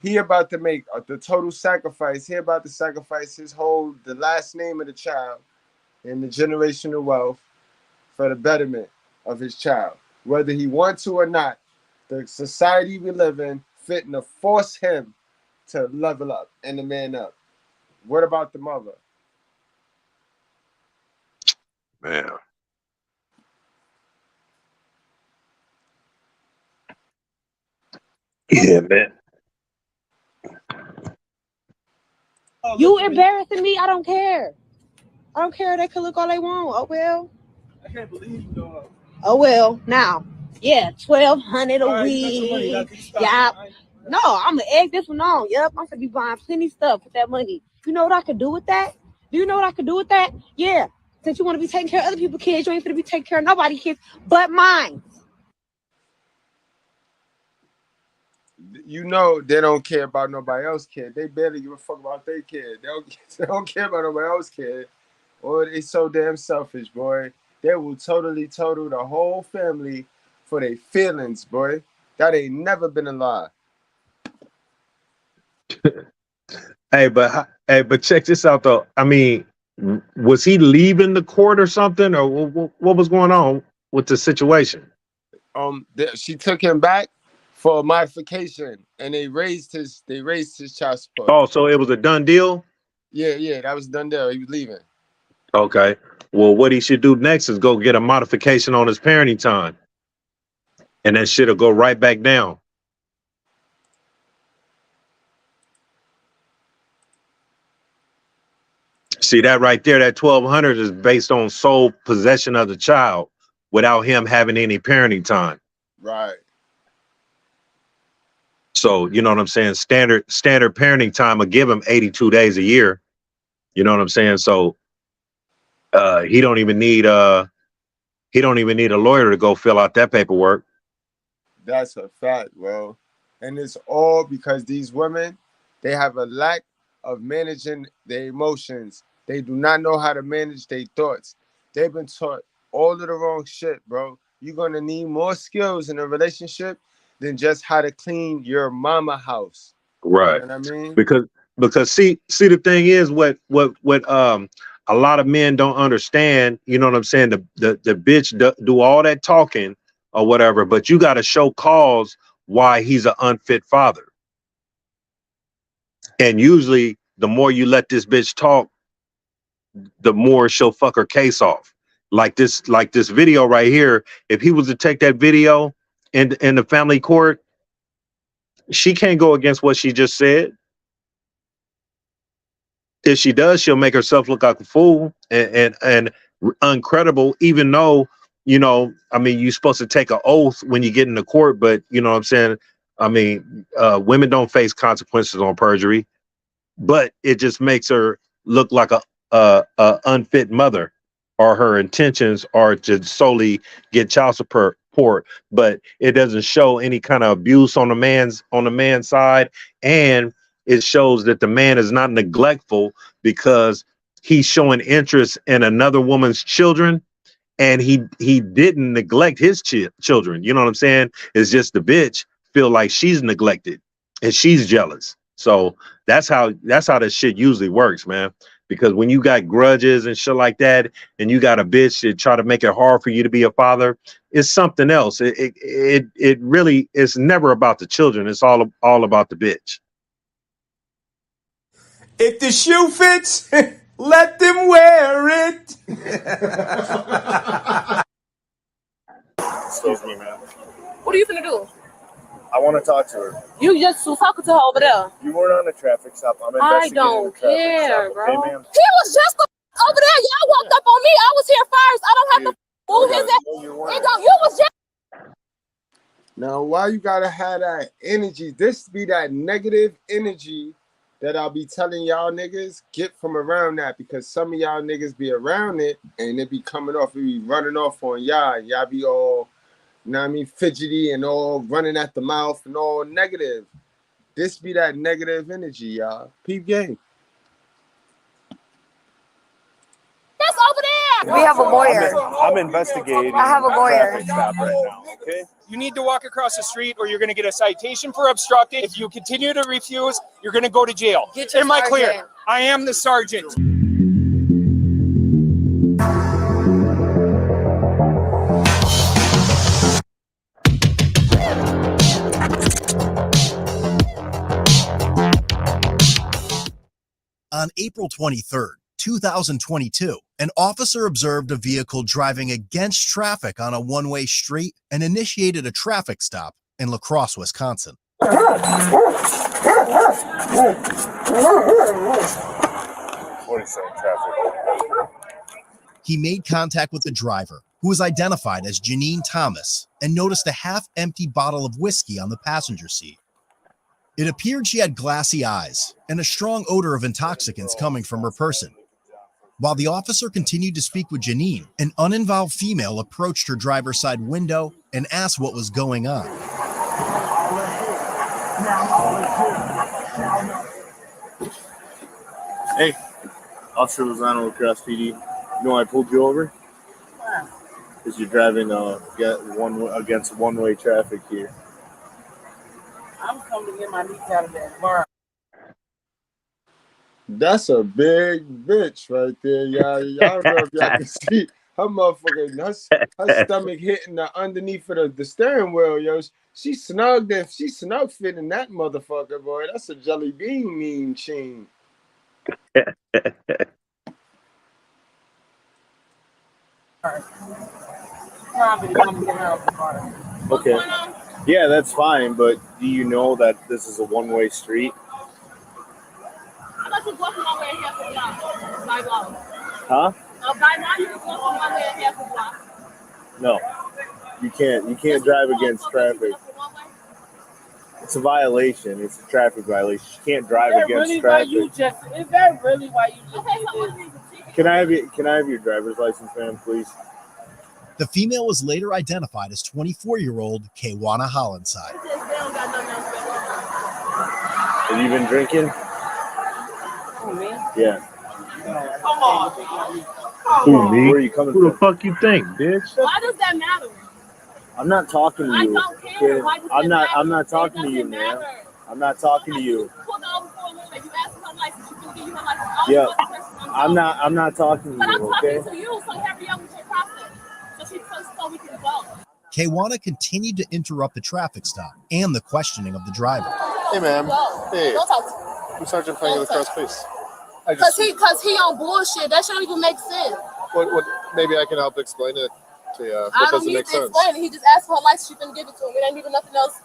He about to make the total sacrifice. He about to sacrifice the last name of the child and the generational wealth for the betterment of his child. Whether he wants to or not, the society we live in fitting to force him to level up and the man up. What about the mother? Man. Yeah, man. You embarrassing me? I don't care. They can look all they want. Oh well. I can't believe you, dog. Oh well. Now, yeah, 1,200 a week. Yeah. No, I'm gonna egg this one on. Yep, I'm gonna be buying plenty stuff with that money. You know what I could do with that? Do you know what I could do with that? Yeah. Since you want to be taking care of other people's kids, you ain't gonna be taking care of nobody's kids but mine. You know they don't care about nobody else's kid. They barely give a fuck about their kid. They don't care about nobody else's kid. Or they so damn selfish, boy. They will totally total the whole family for their feelings, boy. That ain't never been a lie. Hey, but check this out though. I mean, was he leaving the court or something, or what was going on with the situation? She took him back for a modification, and they raised his child support. Oh, so it was a done deal? Yeah, that was done deal. He was leaving. Okay. Well, what he should do next is go get a modification on his parenting time, and that shit'll go right back down. See that right there, that 1,200 is based on sole possession of the child without him having any parenting time. Right. So, you know what I'm saying? Standard parenting time will give him 82 days a year. You know what I'm saying? So he don't even need a lawyer to go fill out that paperwork. That's a fact, bro. And it's all because these women, they have a lack of managing their emotions. They do not know how to manage their thoughts. They've been taught all of the wrong shit, bro. You're gonna need more skills in a relationship than just how to clean your mama house. Right. You know what I mean? Because see the thing is what a lot of men don't understand, you know what I'm saying? The bitch do all that talking or whatever, but you got to show cause why he's an unfit father. And usually the more you let this bitch talk, the more she'll fuck her case off. Like this video right here, if he was to take that video in the family court, she can't go against what she just said. If she does, she'll make herself look like a fool and uncredible, even though, you know, I mean, you're supposed to take an oath when you get into court, but you know what I'm saying? I mean, women don't face consequences on perjury, but it just makes her look like a unfit mother, or her intentions are to solely get child support, but it doesn't show any kind of abuse on the man's side, and it shows that the man is not neglectful because he's showing interest in another woman's children, and he didn't neglect his children. You know what I'm saying? It's just the bitch feel like she's neglected and she's jealous. So that's how this shit usually works, man. Because when you got grudges and shit like that, and you got a bitch that try to make it hard for you to be a father, it's something else. It really is never about the children. It's all about the bitch. If the shoe fits, let them wear it. Excuse me, man. What are you finna do? I want to talk to her. You just was talking to her over there. You weren't on a traffic stop. I'm I investigating don't a traffic care, stop, bro. okay, ma'am? He was just over there. Y'all walked up on me. I was here first. I don't have to move his ass. No, you You weren't. was just. Now, why you gotta have that energy? This be that negative energy that I'll be telling y'all niggas, get from around that, because some of y'all niggas be around it and it be coming off, it be running off on y'all, and y'all be all, you know what I mean, fidgety and all running at the mouth and all negative. This be that negative energy, y'all. Peep game. That's over there. We have a lawyer. I'm investigating I have a lawyer. traffic stop right now, okay? You need to walk across the street or you're going to get a citation for obstructing. If you continue to refuse, you're going to go to jail. Am I clear? I am the sergeant. On April 23rd, 2022, an officer observed a vehicle driving against traffic on a one-way street and initiated a traffic stop in La Crosse, Wisconsin. He made contact with the driver, who was identified as Janine Thomas, and noticed a half-empty bottle of whiskey on the passenger seat. It appeared she had glassy eyes and a strong odor of intoxicants coming from her person. While the officer continued to speak with Janine, an uninvolved female approached her driver's side window and asked what was going on. Hey, Officer Lozano with Cross PD. You know why I pulled you over? Because you're driving against one-way traffic here. I'm coming to get my niece out of that bar. That's a big bitch right there, y'all. Y'all don't know if y'all can see her motherfucker, her stomach hitting the underneath of the steering wheel, yo. She snug fit in that motherfucker, boy. That's a jelly bean mean chain. Okay. Yeah, that's fine, but do you know that this is a one-way street? I thought you was walking one way and half a block. By law. Huh? By law, you was walking one way and half a block. No. You can't drive against traffic. It's a violation. It's a traffic violation. You can't drive against traffic. Is that really why you just did this? Can I have your driver's license, ma'am, please? The female was later identified as 24-year-old Kaywana Hollenside. Have you been drinking? Oh, me? Yeah. Come on. Who, me? Where are you coming Who the from? fuck you think, bitch? Why does that matter? I'm not talking to you. I don't care. Okay? Why does I'm that not. matter? I'm not talking It to you, doesn't man. matter. I'm not talking to you. Pulled over for a woman. You asked for her license. She's gonna give you her license. Yeah. I'm not talking to But I'm you, okay? talking to you, so hurry up with your process. So we can go. Kwana continued to interrupt the traffic stop and the questioning of the driver. Hey, ma'am. Hey. Don't talk to me. I'm Sergeant Frank of the Cross Police. Cause he on bullshit. That shouldn't even make sense. What? Maybe I can help explain it to you. I don't need to explain it. He just asked for her license. She couldn't give it to him. It ain't even nothing else.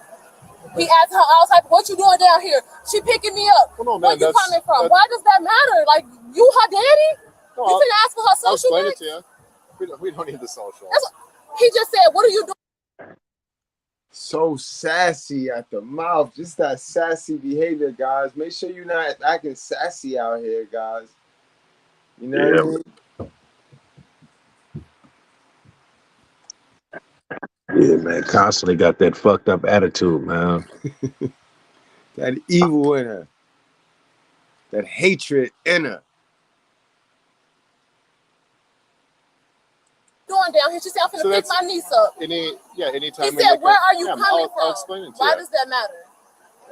He asked her all type. What you doing down here? She picking me up. Well, no, man, where you coming from? Why does that matter? Like you her daddy? No, you finna ask for her social? I'll explain it to you. We don't need the social. He just said, "What are you doing?" So sassy at the mouth, just that sassy behavior, guys. Make sure you're not acting sassy out here, guys. You know what I mean? Yeah, man, constantly got that fucked up attitude, man. That evil in her. That hatred in her. Doing down here? She said, "I'm finna pick my niece up." Anytime. He said, "Where are you coming from?" I'll explain it to Why you. does that matter?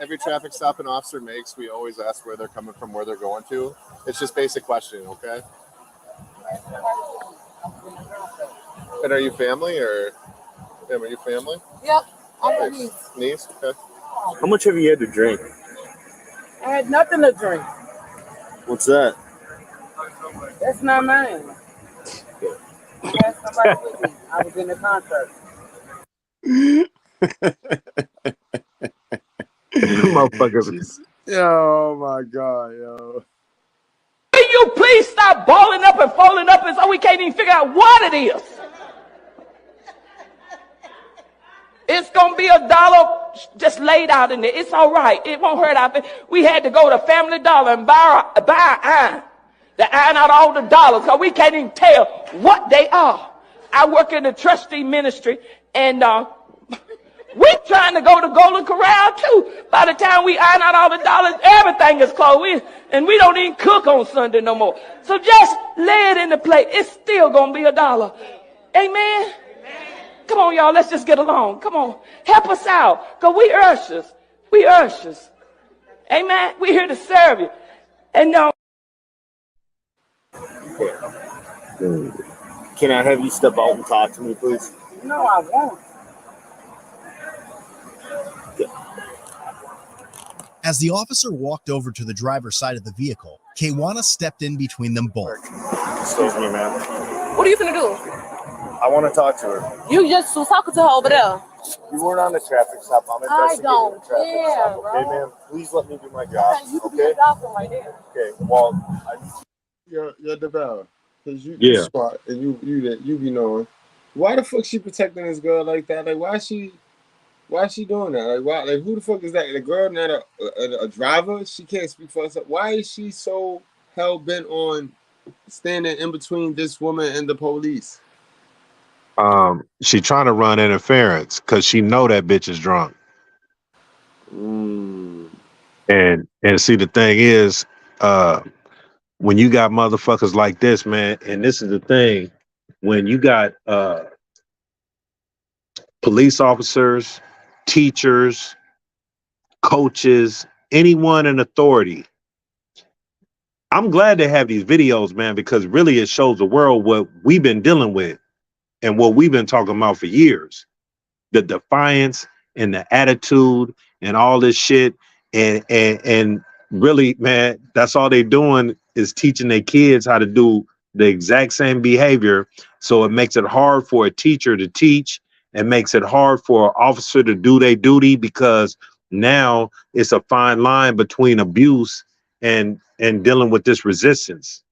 Every traffic stop an officer makes, we always ask where they're coming from, where they're going to. It's just basic questioning, okay? And are you family or? Are you family? Yep, I'm her niece. Niece, okay. How much have you had to drink? I had nothing to drink. What's that? That's not mine. That's somebody with me. I was in the concert. Motherfuckers. Oh my God, yo. Will you please stop balling up and folding up and so we can't even figure out what it is? It's going to be $1 just laid out in there. It's all right. It won't hurt our feelings. We had to go to Family Dollar and buy iron. To iron out all the dollars because we can't even tell what they are. I work in the trustee ministry and we're trying to go to Golden Corral too. By the time we iron out all the dollars, everything is closed. And we don't even cook on Sunday no more. So just lay it in the plate. It's still going to be $1. Amen. Come on, y'all. Let's just get along. Come on. Help us out. Because we ushers. We ushers. Amen. We're here to serve you. And Can I have you step out and talk to me, please? no, I won't. As the officer walked over to the driver's side of the vehicle, Kwana stepped in between them both. Excuse me, ma'am. What are you finna do? I want to talk to her. You just was talking to her over there. You weren't on the traffic stop. I'm investigating the traffic stop. Okay, ma'am? Please let me do my job. You can be a doctor right there. Okay, well, You're the bell. Because you Yeah. smart and you be knowing. Why the fuck she protecting this girl like that? Like why is she doing that? Like why? Like who the fuck is that? The girl not a driver? She can't speak for herself. Why is she so hell bent on standing in between this woman and the police? She trying to run interference because she know that bitch is drunk. And see, the thing is, when you got motherfuckers like this, man, and this is the thing, when you got police officers, teachers, coaches, anyone in authority, I'm glad they have these videos, man, because really it shows the world what we've been dealing with and what we've been talking about for years. The defiance and the attitude and all this shit. And really, man, that's all they doing is teaching their kids how to do the exact same behavior. So it makes it hard for a teacher to teach. It makes it hard for an officer to do their duty because now it's a fine line between abuse and dealing with this resistance.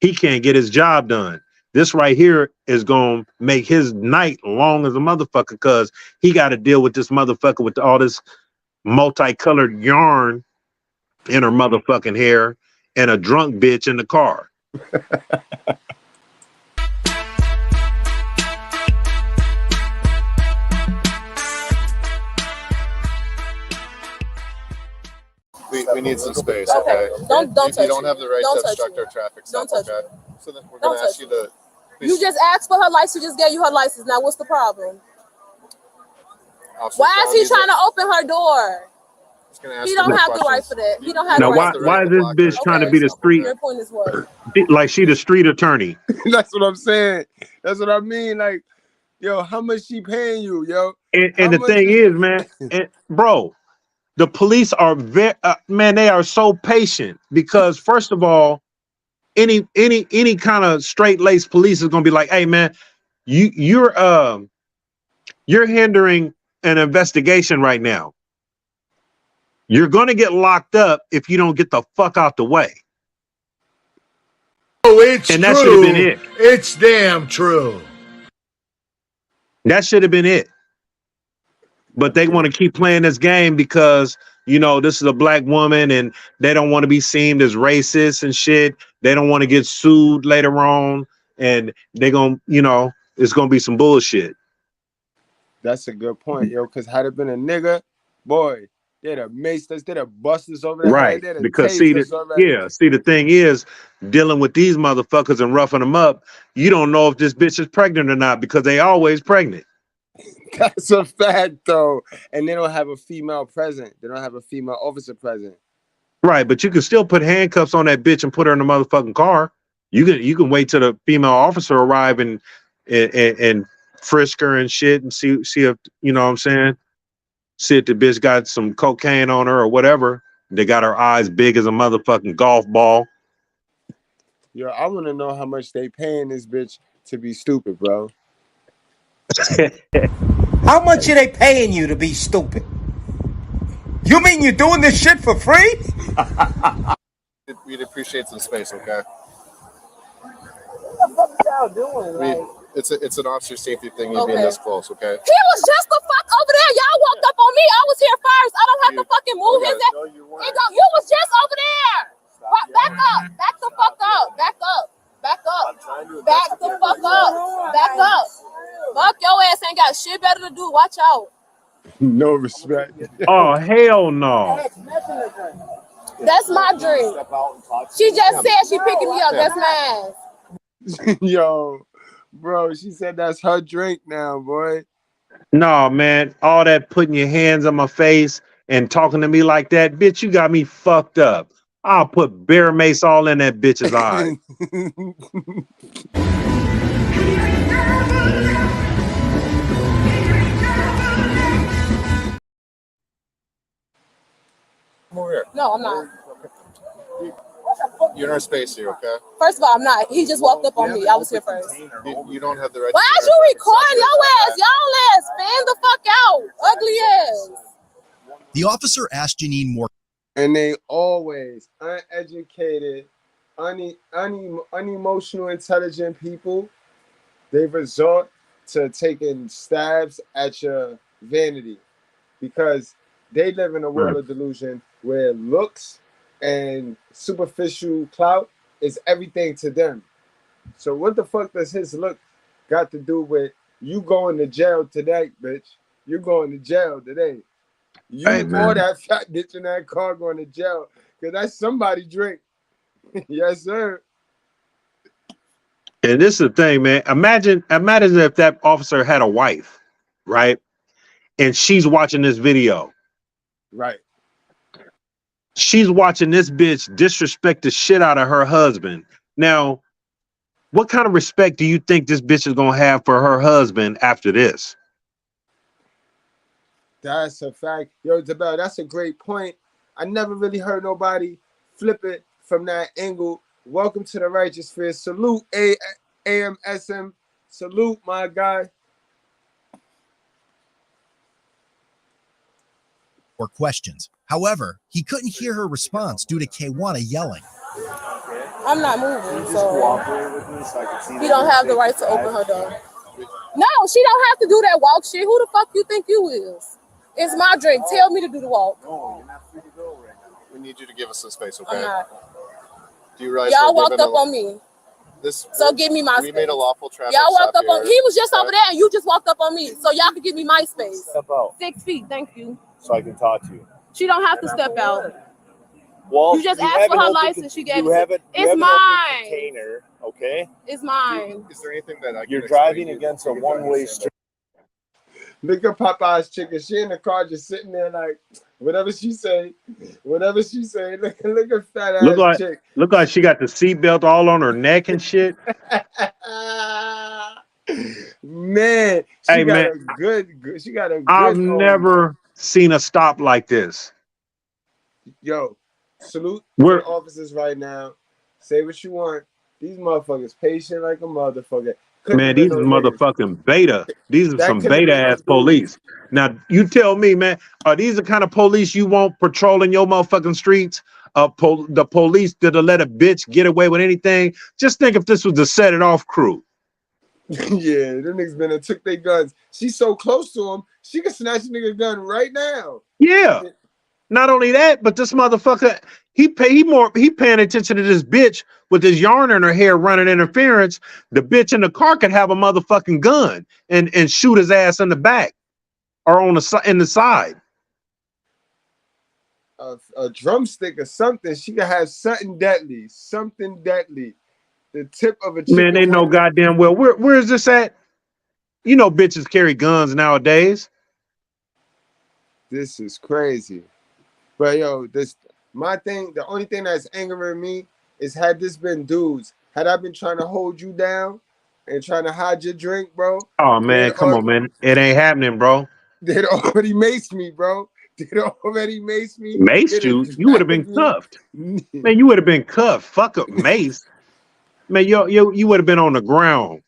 He can't get his job done. This right here is going to make his night long as a motherfucker because he got to deal with this motherfucker with all this multicolored yarn in her motherfucking hair and a drunk bitch in the car. We need some space, okay? Don't touch You don't have the right Don't to touch obstruct me. our traffic Don't stop, touch okay? me. So then we're Don't going to ask touch you to... You just asked for her license. She just gave you her license. Now, what's the problem? Officer, Why is he trying to open her door? He don't have the right for that. He don't have the Now, right. why is this bitch trying to be the street, Your point is what? like she the street attorney? That's what I'm saying. That's what I mean. Like, yo, how much she paying you, yo? And the thing is, man, bro, the police are man, they are so patient because first of all, any kind of straight laced police is gonna be like, hey, man, you're hindering an investigation right now. You're gonna get locked up if you don't get the fuck out the way. Oh, it's and true. That should have been it. It's damn true. That should have been it. But they want to keep playing this game because, you know, this is a black woman and they don't want to be seen as racist and shit. They don't want to get sued later on. And they're going to, you know, it's going to be some bullshit. That's a good point, yo, because had it been a nigga, boy, they'd have maced us, they'd have busted us over the Right. head, they'd have Because tased us already. see, the thing is, dealing with these motherfuckers and roughing them up, you don't know if this bitch is pregnant or not because they always pregnant. That's a fact, though. And they don't have a female present. They don't have a female officer present. Right, but you can still put handcuffs on that bitch and put her in the motherfucking car. You can wait till the female officer arrive and frisk her and shit and see if, you know what I'm saying, see if the bitch got some cocaine on her or whatever. They got her eyes big as a motherfucking golf ball. Yo, I want to know how much they paying this bitch to be stupid, bro. How much are they paying you to be stupid? You mean you're doing this shit for free? We'd appreciate some space, okay? What the fuck y'all doing? It's an officer safety thing. You're being this close, okay? He was just the fuck over there. Y'all walked up on me. I was here first. I don't have to fucking move his ass. You was just over there. Back up. Back the fuck up. Back up. Back up. Back the fuck up. Back up. Fuck your ass ain't got shit better to do. Watch out. No respect. Oh, hell no. That's my drink. She just said she picking me up. That's mine. Yo, bro, she said that's her drink now, boy. No, man, all that putting your hands on my face and talking to me like that, bitch, you got me fucked up. I'll put bear mace all in that bitch's eye. Come over here. No, I'm not. You're in our space here, okay? First of all, I'm not. He just walked up on me. I was here first. You don't have the right. Why are you recording your ass? Y'all ass, fan the fuck out. Ugly ass. The officer asked Janine more. And they always uneducated, unemotional, intelligent people. They resort to taking stabs at your vanity because they live in a world of delusion where looks and superficial clout is everything to them. So what the fuck does his look got to do with you going to jail today, bitch? You're going to jail today. You or that fat bitch in that car going to jail because that's somebody's drink. Yes, sir. And this is the thing, man. Imagine if that officer had a wife, right? And she's watching this video. Right. She's watching this bitch disrespect the shit out of her husband. Now, what kind of respect do you think this bitch is gonna have for her husband after this? That's a fact. Yo, Jabel, that's a great point. I never really heard nobody flip it from that angle. Welcome to the righteous sphere. Salute, AMSM. Salute, my guy. Or questions. However, he couldn't hear her response due to Kwana yelling. I'm not moving, so he don't have the right to open her door. No, she don't have to do that walk shit. Who the fuck you think you is? It's my drink. Tell me to do the walk. No, you're not free to go right now. We need you to give us some space, okay? I'm not. Do you realize y'all walked up on me? So give me my space. We made a lawful traffic y'all walked stop up on. here. He was just over there, and you just walked up on me. So y'all can give me my space. Step out. 6 feet, thank you. So I can talk to you. She don't have to step out. Well, you just asked for her license. She gave it. It's mine. Container, okay? It's mine. Is there anything that I can You're driving against a one-way street? Look at Popeye's chicken. She in the car just sitting there like, whatever she say. Look at fat ass chick. Look like she got the seatbelt all on her neck and shit. Man, Hey man, she got a I've good never seen a stop like this. Yo, salute to We're the officers right now. Say what you want. These motherfuckers patient like a motherfucker. Man, these is motherfucking beta. These are some beta ass police. Now, you tell me, man, are these the kind of police you want patrolling your motherfucking streets? The police that'll let a bitch get away with anything? Just think if this was the set it off crew. Yeah, them niggas been and took their guns. She's so close to him, she can snatch a nigga gun right now. Yeah. Not only that, but this motherfucker, he paying attention to this bitch with his yarn in her hair running interference. The bitch in the car could have a motherfucking gun and shoot his ass in the back or in the side. A drumstick or something. She could have something deadly. The tip of a chicken. Man, they know goddamn well. Where is this at? You know bitches carry guns nowadays. This is crazy. But yo, the only thing that's angering me is had this been dudes, had I been trying to hold you down and trying to hide your drink, bro. Oh man, come on, man. It ain't happening, bro. They'd already maced me, bro. Maced you? You would have been cuffed. Man, you would have been cuffed. Fuck up mace. Man, you would have been on the ground.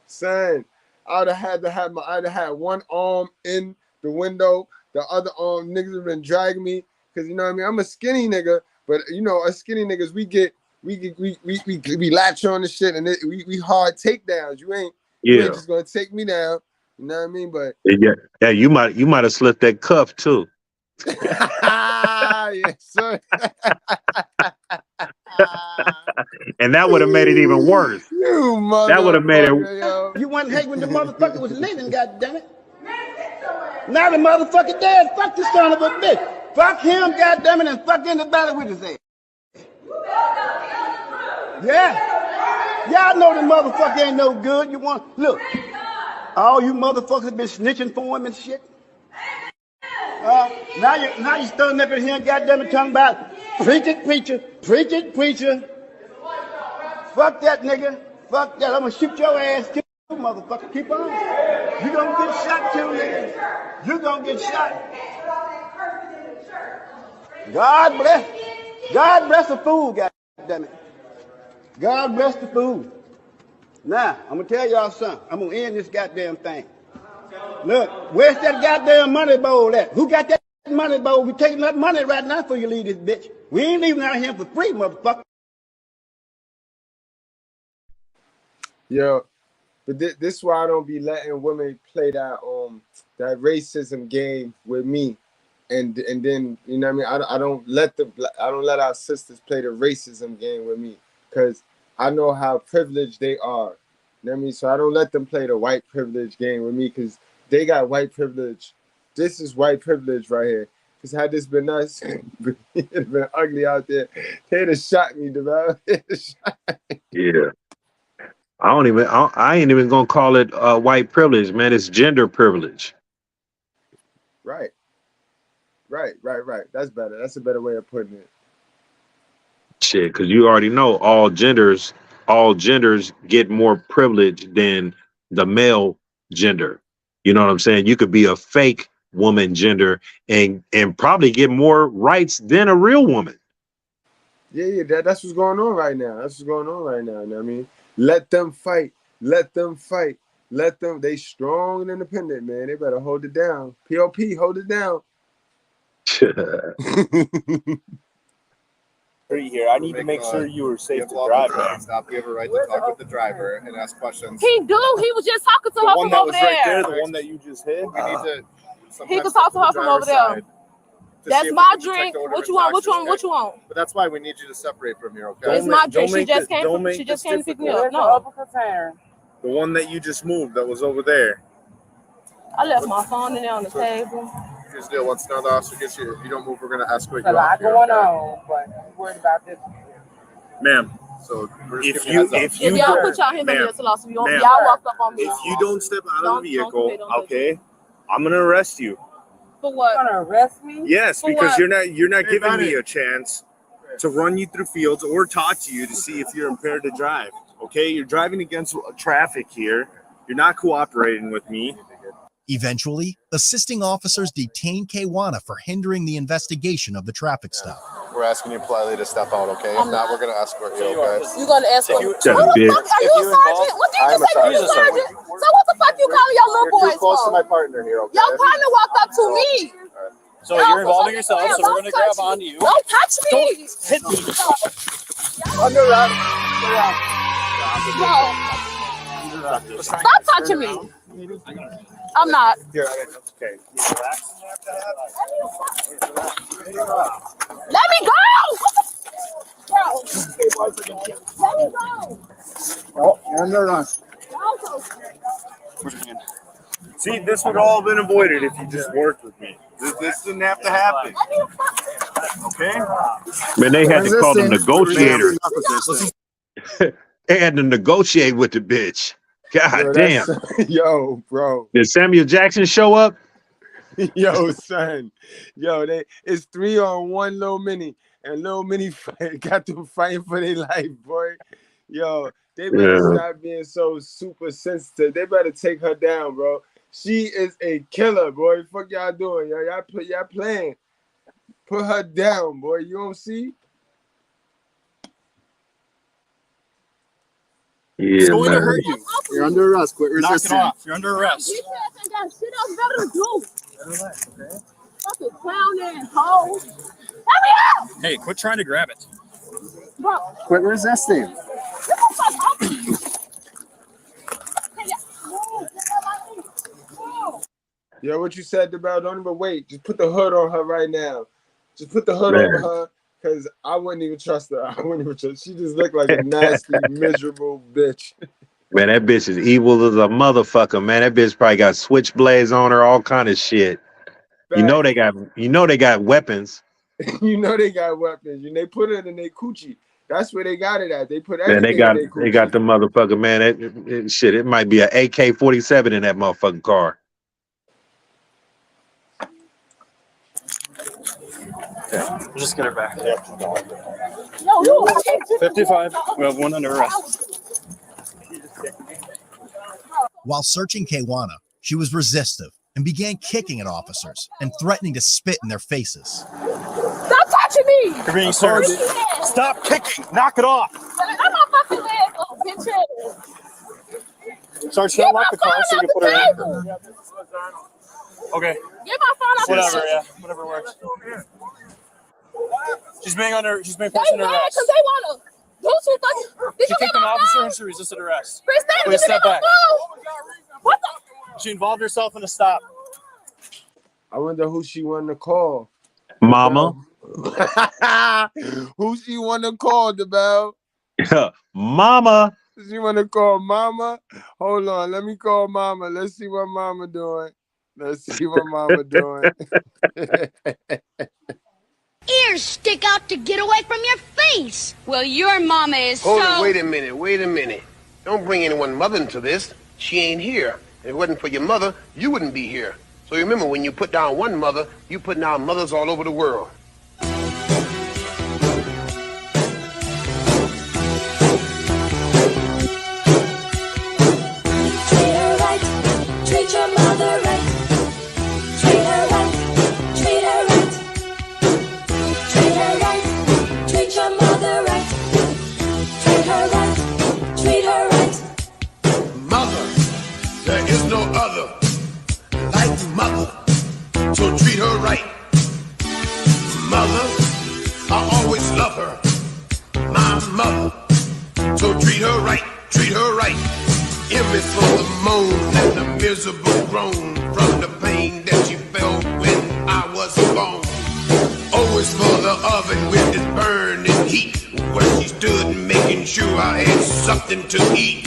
Son, I'd have had one arm in the window. The other niggas have been dragging me because you know what I mean. I'm a skinny nigga, but you know us skinny niggas we latch on the shit and we hard takedowns. You ain't just gonna take me down. You know what I mean? But yeah, you might have slipped that cuff too. Yes, sir. And that would have made it even worse. That would have made it. You wasn't hate when the motherfucker was living, goddammit. Now the motherfucker dead. Fuck the son of a bitch. Fuck him, goddammit, and fuck anybody with his ass. Yeah. Y'all know the motherfucker ain't no good. You want look. All you motherfuckers been snitching for him and shit. Now you standing up in here and goddammit talking about preach it, preacher. Fuck that nigga. Fuck that. I'm gonna shoot your ass too, motherfucker. Keep on. You gonna get shot too, nigga. You gonna get shot. God bless the fool, goddammit. God bless the fool. Now, I'm gonna tell y'all something. I'm gonna end this goddamn thing. Look, where's that goddamn money bowl at? Who got that money bowl? We taking that money right now before you leave this bitch. We ain't leaving out here for free, motherfucker. Yo, but this is why I don't be letting women play that racism game with me, and then you know what I mean. I don't let our sisters play the racism game with me because I know how privileged they are. You know what I mean? So I don't let them play the white privilege game with me because they got white privilege. This is white privilege right here. Because had this been us, it'd been ugly out there. They'd have shot me, dude. Yeah. I ain't even gonna call it white privilege, man. It's gender privilege. Right. That's better. That's a better way of putting it. Shit, because you already know all genders get more privilege than the male gender. You know what I'm saying? You could be a fake woman gender and probably get more rights than a real woman. Yeah, that's what's going on right now. You know what I mean? Let them fight. They strong and independent, man. They better hold it down. POP, hold it down. Here, I need to make sure you are safe to drive. Stop. You have a right to talk with the driver and ask questions. He do. He was just talking to her from over there. Right there, the one that you just hit. We need to. He could talk to her from over there. That's my drink. What you want? But that's why we need you to separate from here, okay? It's my drink. She just came to pick me up. No. The one that you just moved that was over there. I left my phone in there on the table. Here's the deal. Once another officer gets you, if you don't move, we're going to escort you off. There's a lot going on, but I'm worried about this. Ma'am, So If y'all put y'all hand on me, it's a loss. If y'all walk up on me. If you don't step out of the vehicle, okay, I'm gonna arrest you. For what? You're gonna arrest me? Yes, For because what? you're not giving me a chance to run you through fields or talk to you to see if you're impaired to drive. Okay, you're driving against traffic here. You're not cooperating with me. Eventually, assisting officers detained Kwana for hindering the investigation of the traffic stop. We're asking you politely to step out, okay? If not, we're going to escort you, okay? You gonna escort? Who the Shut fuck up, are you, bitch. a sergeant? What did you just say? You a sergeant? So what the fuck you calling your little boys You're too close for? to my partner here, okay? Your partner walked up to me. So you're involving yourself, so we're gonna grab onto you. Don't touch me. Hit me. Under that. Stop touching me. I'm not. Here, okay. Let me go. Let me go. Oh, you're under arrest. See, this would all have been avoided if you just worked with me. This didn't have to happen. Okay? Man, they had to call the negotiator. They had to negotiate with the bitch. God damn. Yo, bro. Did Samuel Jackson show up? Yo, son. Yo, it's 3-on-1 Lil Mini. And Lil Mini got them fighting for their life, boy. Yo, they better stop being so super sensitive. They better take her down, bro. She is a killer, boy. Fuck y'all doing, yo. Y'all playing. Put her down, boy. You don't see? Yeah, it's going to hurt you. You're under arrest. Quit resisting. Knock it off. You're under arrest. You ain't got shit else better to do. Fucking clown ass hoe. Let me out. Hey, quit trying to grab it. Bro. Quit resisting. Yo, what you said about don't even wait. Just put the hood on her right now. Just put the hood over her, because I wouldn't even trust her. I wouldn't even trust. She just looked like a nasty, miserable bitch. Man, that bitch is evil as a motherfucker, man. That bitch probably got switchblades on her, all kind of shit. You know they got weapons. You know they got weapons. And they put it in their coochie. That's where they got it at. They put Man, everything in their coochie. they got the motherfucker, man. It might be an AK-47 in that motherfucking car. Okay, we'll just get her back. No, 55. We have one under arrest. While searching Kwana, she was resistive and began kicking at officers and threatening to spit in their faces. Stop touching me. You're being searched. Stop kicking. Knock it off. I'm on fucking leg, bitch ass. Sergeant, lock the car so you can put her in. Okay. Get my phone off Whatever, the yeah. Whatever works. She's being placed under arrest. Because they want to do some fucking. Did She you kicked get an my officer phone? and she resisted arrest. Please step back. What the? She involved herself in a stop. I wonder who she wanted to call. Mama. Who she want to call, DeBell? Mama. She want to call Mama? Hold on. Let me call Mama. Let's see what Mama doing. Let's see what Mama doing. Ears stick out to get away from your face. Well, your mama is Hold it, wait a minute. Don't bring anyone mother into this. She ain't here. If it wasn't for your mother, you wouldn't be here. So remember, when you put down one mother, you put down mothers all over the world. Treat her right. Treat your mother right. Treat her right. Treat her right. Treat her right. Treat your mother right. Treat her right. Treat her right. Mother, there is no other like mother. So treat her right. Mother, I always love her. My mother. So treat her right. Treat her right. Emmy for the moan and the miserable groan from the pain that she felt when I was born. Always for the oven with its burning heat, where she stood making sure I had something to eat.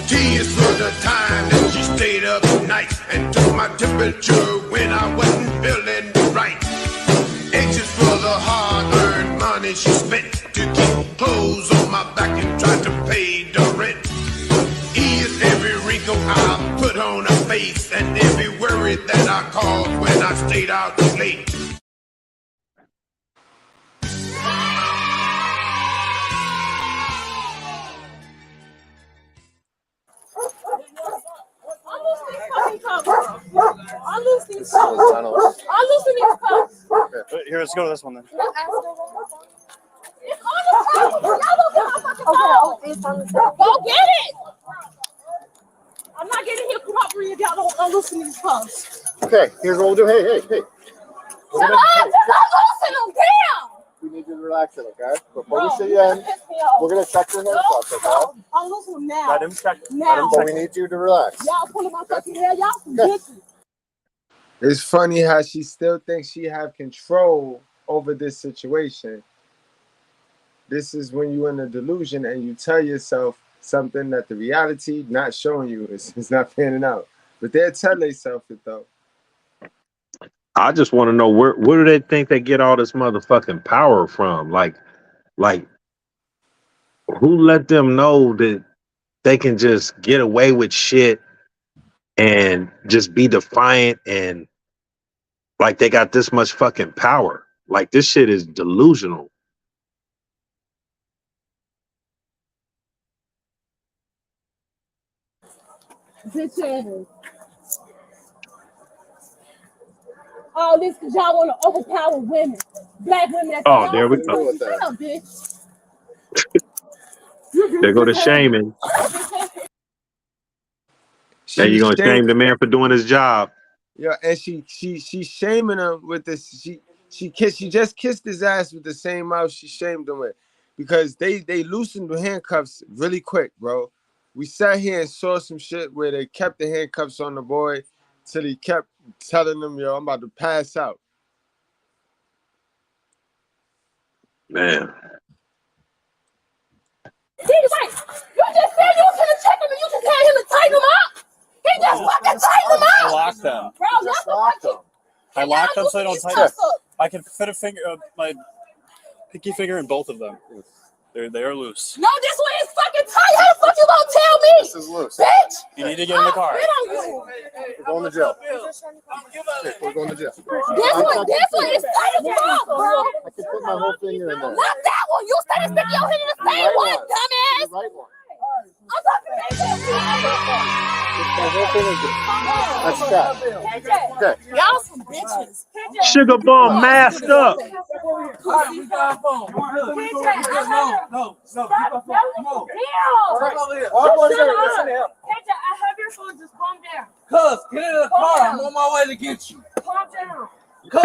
T is for the time that she stayed up night and took my temperature when I wasn't feeling right. H is for the hard-earned money she spent to keep clothes on my back I called when I stayed out late. I'll lose these cups. Here, let's go to this one then. It's on the table. Y'all look at my fucking phone. It's on the table. Go get it. I'm not getting here cooperate if y'all don't loosen these cups. Okay, here's what we'll do. Hey. Shut up! You're not loosening them. Damn. We need you to relax it, okay? Before we sit you in, we're going to check your haircuts, okay? I'm losing them now. Let him check it. Now. But we need you to relax. Y'all pulling my fucking hair. Y'all some bitches. It's funny how she still thinks she have control over this situation. This is when you're in a delusion and you tell yourself something that the reality not showing you is not panning out. But they'll tell themselves it though. I just want to know where do they think they get all this motherfucking power from? Like who let them know that they can just get away with shit and just be defiant and like they got this much fucking power? Like this shit is delusional. Bitches. All this because y'all want to overpower women. Black women. Oh, there we go. Shut up, bitch. There go the shaming. Now you gonna shame the man for doing his job. Yeah, and she's shaming him with this. She just kissed his ass with the same mouth she shamed him with, because they loosened the handcuffs really quick, bro. We sat here and saw some shit where they kept the handcuffs on the boy till he kept telling them, yo, I'm about to pass out. Man. You just said you was gonna check him and you just had him to tighten him up. He just fucking tightened him up. I locked them. Bro, Just locked them. I locked them so I don't tighten. I can fit a finger, my pinky finger in both of them. They're loose. No, this one is fucking tight. How the fuck you gonna tell me? This is loose. Bitch. You need to get in the car. We're going to jail. We're going to jail. This one is tight as fuck, bro. I can put my whole finger in there. Not that one. You started sticking your hand in the same one, dumbass. Right one. I'm talking That's that. Okay. y'all some bitches. Sugar Bomb masked up. I have your phone. Just calm down. Cuz, get in the car. I'm on my way to get you. Calm down. Cuz,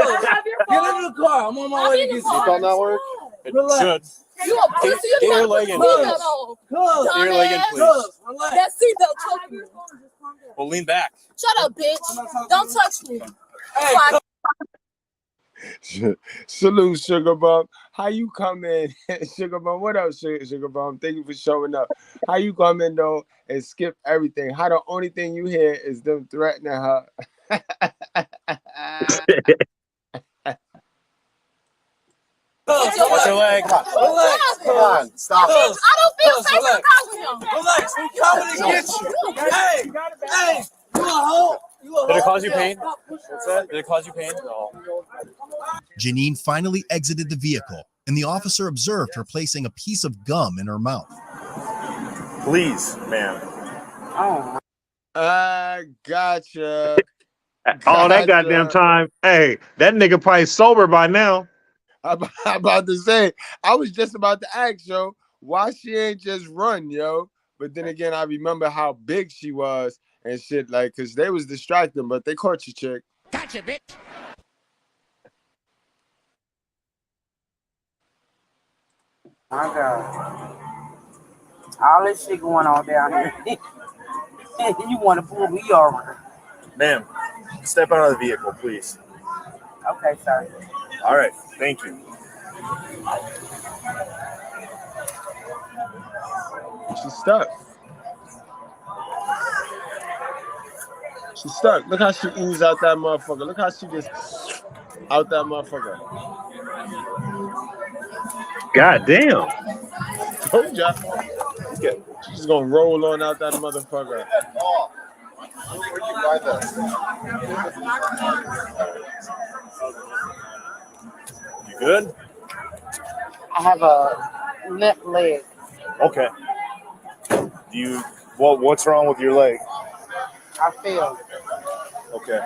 get in the car. I'm on my way to get you. You thought that work? It should. You a pussy. Get your leg in, please. Get your leg in, please. That seatbelt choke me. Well, lean back. Shut up, bitch. Don't touch me. Salute, Sugar Bump. How you come in? Sugar Bump, what up, Sugar Bump? Thank you for showing up. How you come in, though, and skip everything? How the only thing you hear is them threatening her? Watch your leg. Come on. Stop it. I don't feel safe to talk to him. Relax. We coming to get you. Hey, you a hoe? Did it cause you pain? What's that? Did it cause you pain? No. Janine finally exited the vehicle, and the officer observed her placing a piece of gum in her mouth. Please, ma'am. Oh, gotcha. All that goddamn time. Hey, that nigga probably sober by now. I'm about to say, I was just about to ask, yo, why she ain't just run, yo? But then again, I remember how big she was and shit, like, because they was distracting, but they caught you, chick. Gotcha, bitch. My God. All this shit going on down here. You want to pull me over. Ma'am, step out of the vehicle, please. Okay, sorry. All right, thank you. She's stuck. She's stuck. Look how she oozed out that motherfucker. Look how she just out that motherfucker. God damn. Told ya. She's gonna roll on out that motherfucker. Try this. You good? I have a limp leg. Okay. Do you? What's wrong with your leg? I failed. Okay.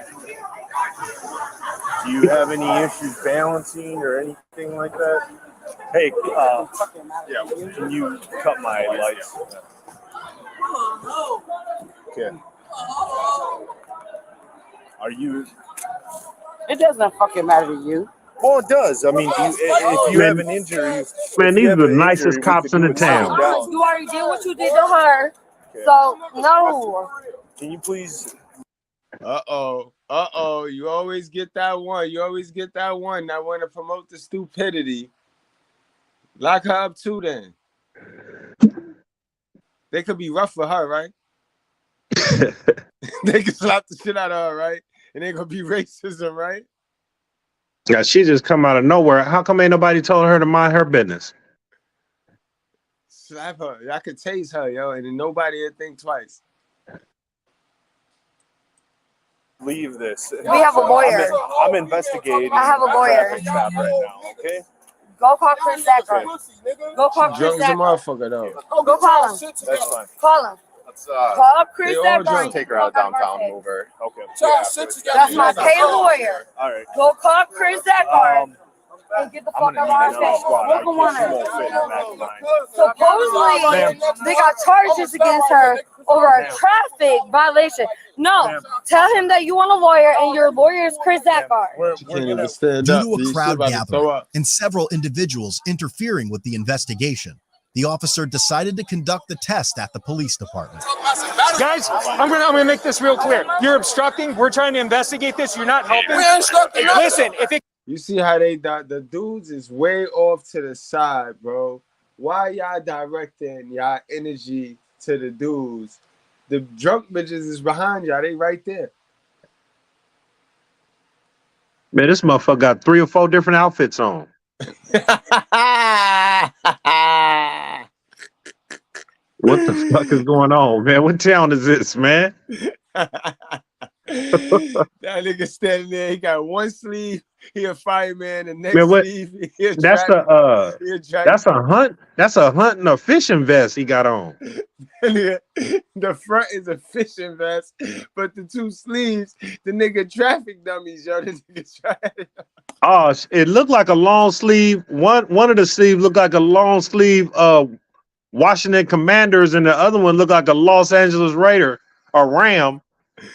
Do you have any issues balancing or anything like that? Hey, yeah. Can you cut my lights? Okay. Are you? It doesn't fucking matter to you. Well, it does. I mean, if you have an injury, man, these are the nicest cops in the town. You already did what you did to her. Okay. So no. Can you please? Uh-oh. You always get that one. You always get that one. That want to promote the stupidity. Lock her up too then. They could be rough with her, right? They could slap the shit out of her, right? And they gonna be racism, right? Yeah, she just come out of nowhere. How come ain't nobody told her to mind her business? Slap her. I could tase her, yo, and then nobody would think twice. Leave this. We have a lawyer. I'm investigating. I have a lawyer. Traffic stop right now. Okay. Go call Chris Zachary. Go call Chris Drunk as a Zachary. motherfucker, though. Go call him. That's fine. Call him. Let's call Chris Zachary. take her out of downtown, move her. Okay. That's my pay lawyer. All right. Go call Chris Zachary. And get the fuck out of our face. Supposedly, they got charges against her over a traffic violation. No, tell him that you want a lawyer and your lawyer is Chris Zachary. Due to a crowd gathering and several individuals interfering with the investigation, the officer decided to conduct the test at the police department. Guys, I'm gonna make this real clear. You're obstructing. We're trying to investigate this. You're not helping. Listen, if it. You see how the dudes is way off to the side, bro. Why y'all directing y'all energy to the dudes? The drunk bitches is behind y'all. They right there. Man, this motherfucker got 3 or 4 different outfits on. What the fuck is going on, man? What town is this, man? That nigga standing there, he got one sleeve, he a fireman, the next Man, sleeve, he a that's a hunt. That's a hunt and a fishing vest he got on. The front is a fishing vest, but the 2 sleeves, the nigga traffic dummies, yo. This nigga traffic. Oh, it looked like a long sleeve. One of the sleeves looked like a long sleeve Washington Commanders, and the other one looked like a Los Angeles Raider or Ram.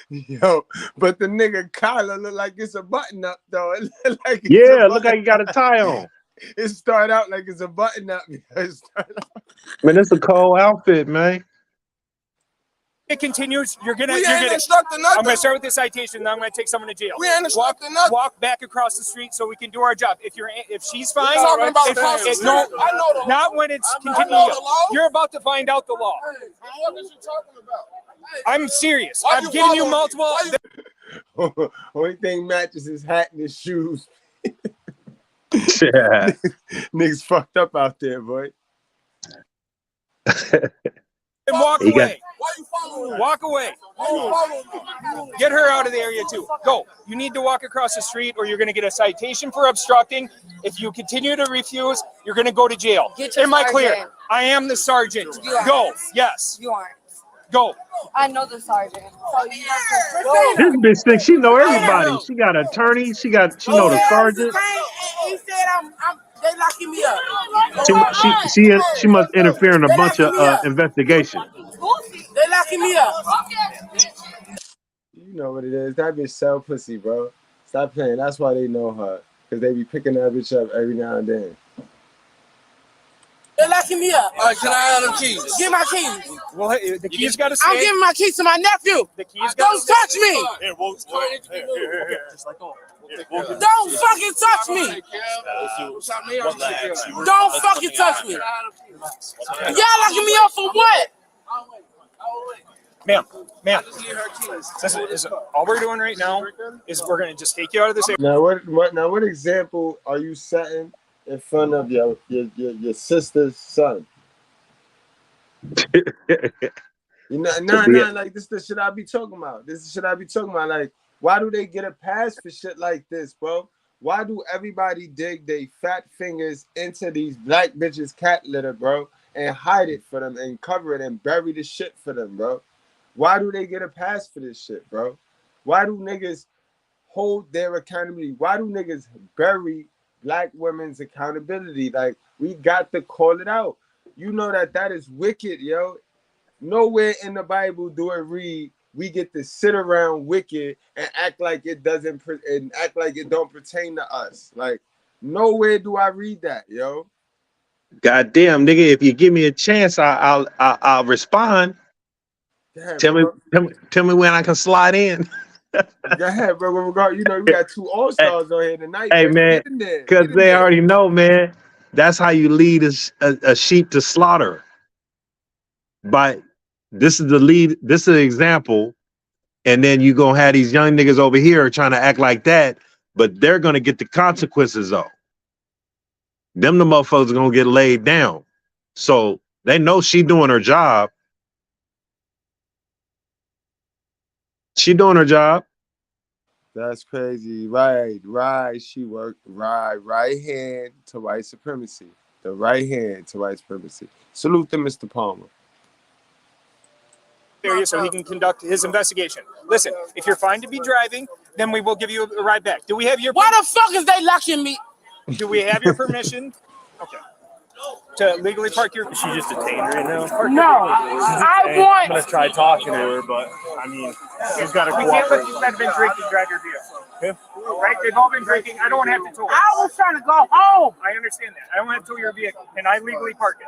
Yo, but the nigga collar look like it's a button up though. It look like look like he got a tie on. It started out like it's a button up. Man, it's a cold outfit, man. It continues. You're gonna. Instructing nothing. I'm gonna start with the citation, and then I'm gonna take someone to jail. We ain't instructing nothing. Walk back across the street so we can do our job. If she's fine, talking about across the street. I know the law. Not when it's continuing. You're about to find out the law. Hey, what are you talking about? I'm serious. I'm giving you multiple. Only thing matches his hat and his shoes. Yeah. Niggas fucked up out there, boy. And walk away. Why you following me? Walk away. Why you following me? Get her out of the area too. Go. You need to walk across the street or you're going to get a citation for obstructing. If you continue to refuse, you're going to go to jail. Am I clear? I am the sergeant. Go. Yes. You aren't. Go. I know the sergeant. So you This bitch thinks she know everybody. She got an attorney. She know the sergeant. He said they locking me up. She must interfere in a bunch of investigation. They locking me up. You know what it is. That bitch sell pussy, bro. Stop playing. That's why they know her. Because they be picking that bitch up every now and then. They're locking me up. All right, can I have them keys? Give my keys. Well, the keys got to stay. I'm giving my keys to my nephew. The keys Don't touch me. Here, just like Don't fucking touch me. Don't fucking touch me. Y'all locking me up for what? Ma'am, all we're doing right now is we're going to just take you out of this area. Now, what example are you setting in front of your sister's son? You know, like this is the shit I be talking about. This is shit I be talking about. Like, why do they get a pass for shit like this, bro? Why do everybody dig they fat fingers into these black bitches' cat litter, bro, and hide it for them and cover it and bury the shit for them, bro? Why do they get a pass for this shit, bro? Why do niggas hold their accountability? Why do niggas bury black women's accountability? Like, we got to call it out. You know that is wicked, yo. Nowhere in the Bible do it read we get to sit around wicked and act like it doesn't and act like it don't pertain to us. Like, nowhere do I read that, yo. Goddamn, nigga, if you give me a chance, I'll respond. Ahead, tell me when I can slide in. Go ahead, bro. You know we got 2 all-stars on here tonight. Hey, bro. man, because they already know, man. That's how you lead a sheep to slaughter. But this is the lead. This is the example. And then you gonna have these young niggas over here trying to act like that, but they're gonna get the consequences though. Them the motherfuckers gonna get laid down. So they know she doing her job. She doing her job. That's crazy. Right. She worked right hand to white supremacy. The right hand to white supremacy. Salute to Mr. Palmer. Area so he can conduct his investigation. Listen, if you're fine to be driving, then we will give you a ride back. Do we have your? Why the fuck is they locking me? Do we have your permission? Okay. To legally park your. Is she just detained right now? No, I'm gonna try talking to her, but I mean, she's got to We can't let cooperate. these men been drinking drive your vehicle. Okay. Right? They've all been drinking. I don't have to tow. I was trying to go home. I understand that. I don't have to tow your vehicle, and I legally park it.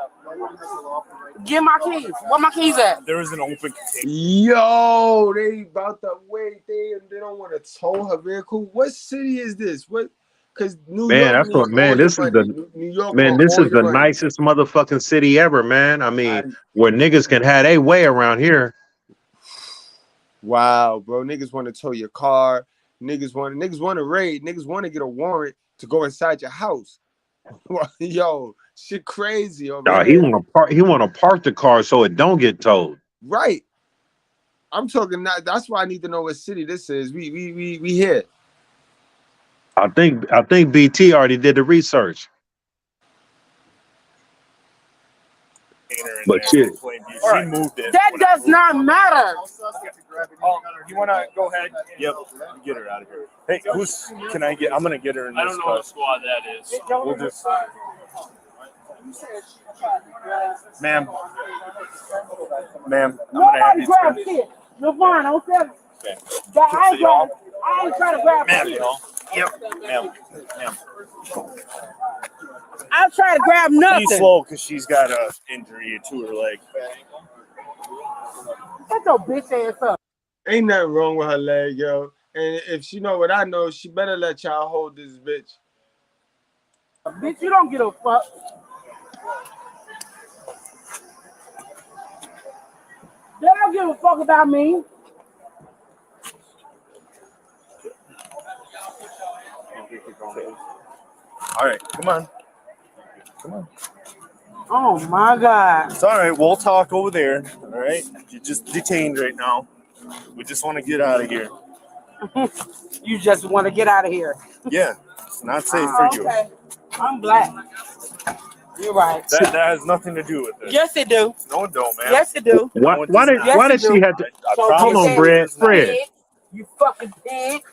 Get my keys. Where my keys at? There is an open container. Yo, they about to wait. They don't want to tow her vehicle. What city is this? What? Because New York. That's what, man. This is New York. Man, this is the nicest motherfucking city ever, man. I mean, where niggas can have their way around here. Wow, bro. Niggas want to tow your car. Niggas want to raid. Niggas want to get a warrant to go inside your house. Yo, shit crazy. He want to park the car so it don't get towed. Right. I'm talking. That's why I need to know what city this is. We here. I think BT already did the research. But shit. She moved it. That does not matter. Oh, you want to go ahead? Yep. Get her out of here. Hey, can I get? I'm gonna get her in this. I don't know what squad that is. We'll just. Ma'am, I'm gonna have you grab shit. You're fine. Don't tell me. Okay. I ain't trying to grab shit. Yep. Ma'am. I'm trying to grab nothing. She's slow because she's got an injury to her leg. Get your bitch ass up. Ain't nothing wrong with her leg, yo. And if she know what I know, she better let y'all hold this bitch. Bitch, you don't get a fuck. They don't give a fuck about me. All right, come on. Oh my God. It's all right. We'll talk over there. All right. You're just detained right now. We just want to get out of here. You just want to get out of here. Yeah. It's not safe for you. Okay. I'm black. You're right. That has nothing to do with it. Yes, it do. No, it don't, man. Yes, it do. Why did she have to? Hold on, Bread. You fucking pig.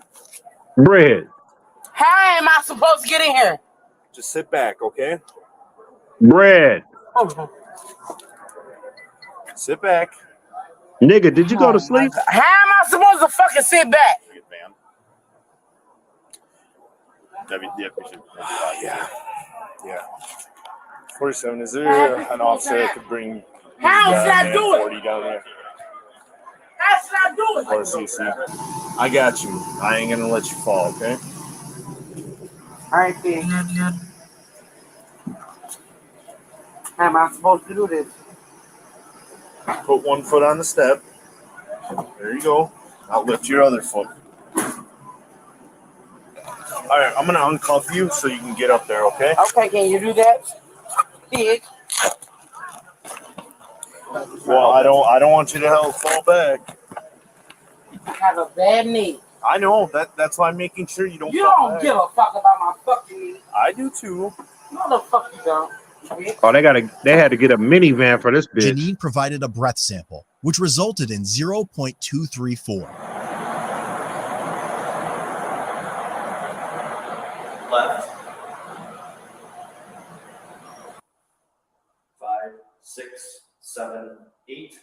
Bread. How am I supposed to get in here? Just sit back, okay? Bread. Oh. Sit back. Nigga, did you go to sleep? How am I supposed to fucking sit back? Yeah. 47. Is there an officer that could bring? How should I do it? 40 down there. How should I do it? Or CC. I got you. I ain't gonna let you fall, okay? All right, then. How am I supposed to do this? Put one foot on the step. There you go. I'll lift your other foot. All right, I'm gonna uncuff you so you can get up there, okay? Okay, can you do that? Pig. Well, I don't want you to help fall back. I have a bad knee. I know that's why I'm making sure you don't. You don't give a fuck about my fucking knee. I do too. No, the fuck you don't. Oh, they had to get a minivan for this bitch. Janine provided a breath sample, which resulted in 0.234. Left. 5, 6, 7, 8.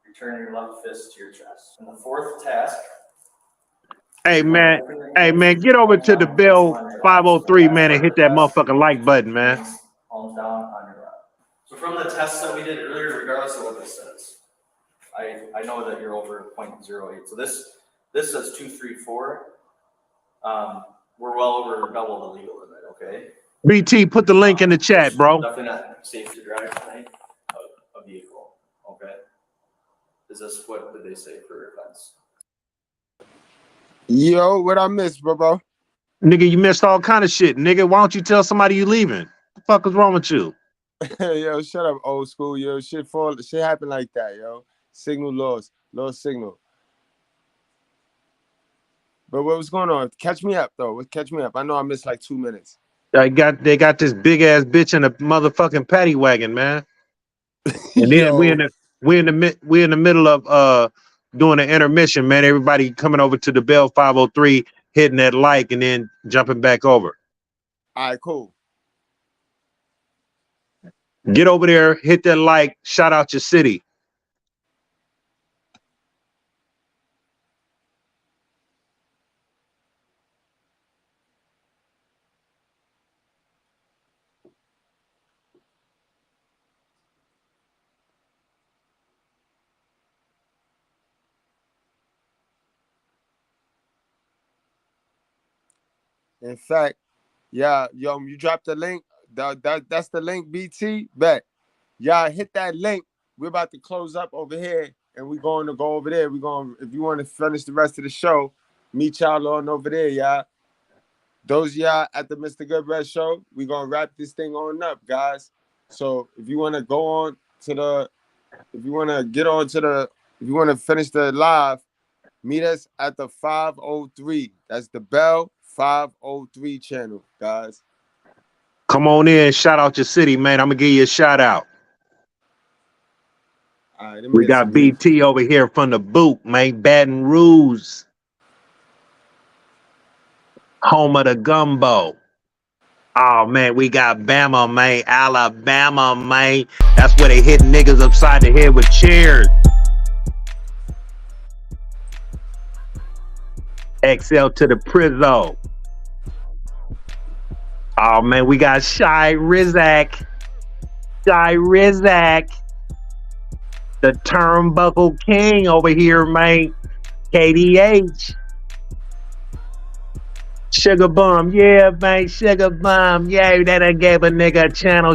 Return your left fist to your chest. And the fourth task. Hey man, get over to the Bell 503, man, and hit that motherfucking like button, man. Palms down on your lap. So from the test that we did earlier, regardless of what this says, I know that you're over 0.08. So this says 234. We're well over double the legal limit. Okay. BT, put the link in the chat, bro. Definitely not safe to drive tonight a vehicle. Okay. Is this what did they say for offense? Yo, what I missed, bro? Nigga, you missed all kind of shit. Nigga, why don't you tell somebody you leaving? What the fuck is wrong with you? Yo, shut up, old school. Yo, shit happen like that, yo. Signal lost signal. But what was going on? Catch me up, though. Catch me up. I know I missed like 2 minutes. They got this big ass bitch in a motherfucking paddy wagon, man. And then we in the middle of doing an intermission, man. Everybody coming over to the Bell 503, hitting that like, and then jumping back over. All right, cool. Get over there, hit that like, shout out your city. In fact, yeah, yo, you dropped the link. That's the link, BT. Bet. Y'all hit that link. We're about to close up over here, and we're going to go over there. If you want to finish the rest of the show, meet y'all on over there, y'all. Those y'all at the Mr.Goodbread show, we're gonna wrap this thing on up, guys. So if you want to go on to if you want to finish the live, meet us at the 503. That's the Bell 503 channel, guys. Come on in, shout out your city, man. I'm gonna give you a shout out. All right, we got BT over here from the boot, man. Baton Rouge, home of the gumbo. Oh man, we got Bama, man. Alabama, man. That's where they hit niggas upside the head with chairs. XL to the Prizzo. Oh man, we got Shy Rizak. The Turnbuckle King over here, man. KDH. Sugar Bum, yeah, man. Sugar Bum, yeah. That done gave a nigga a channel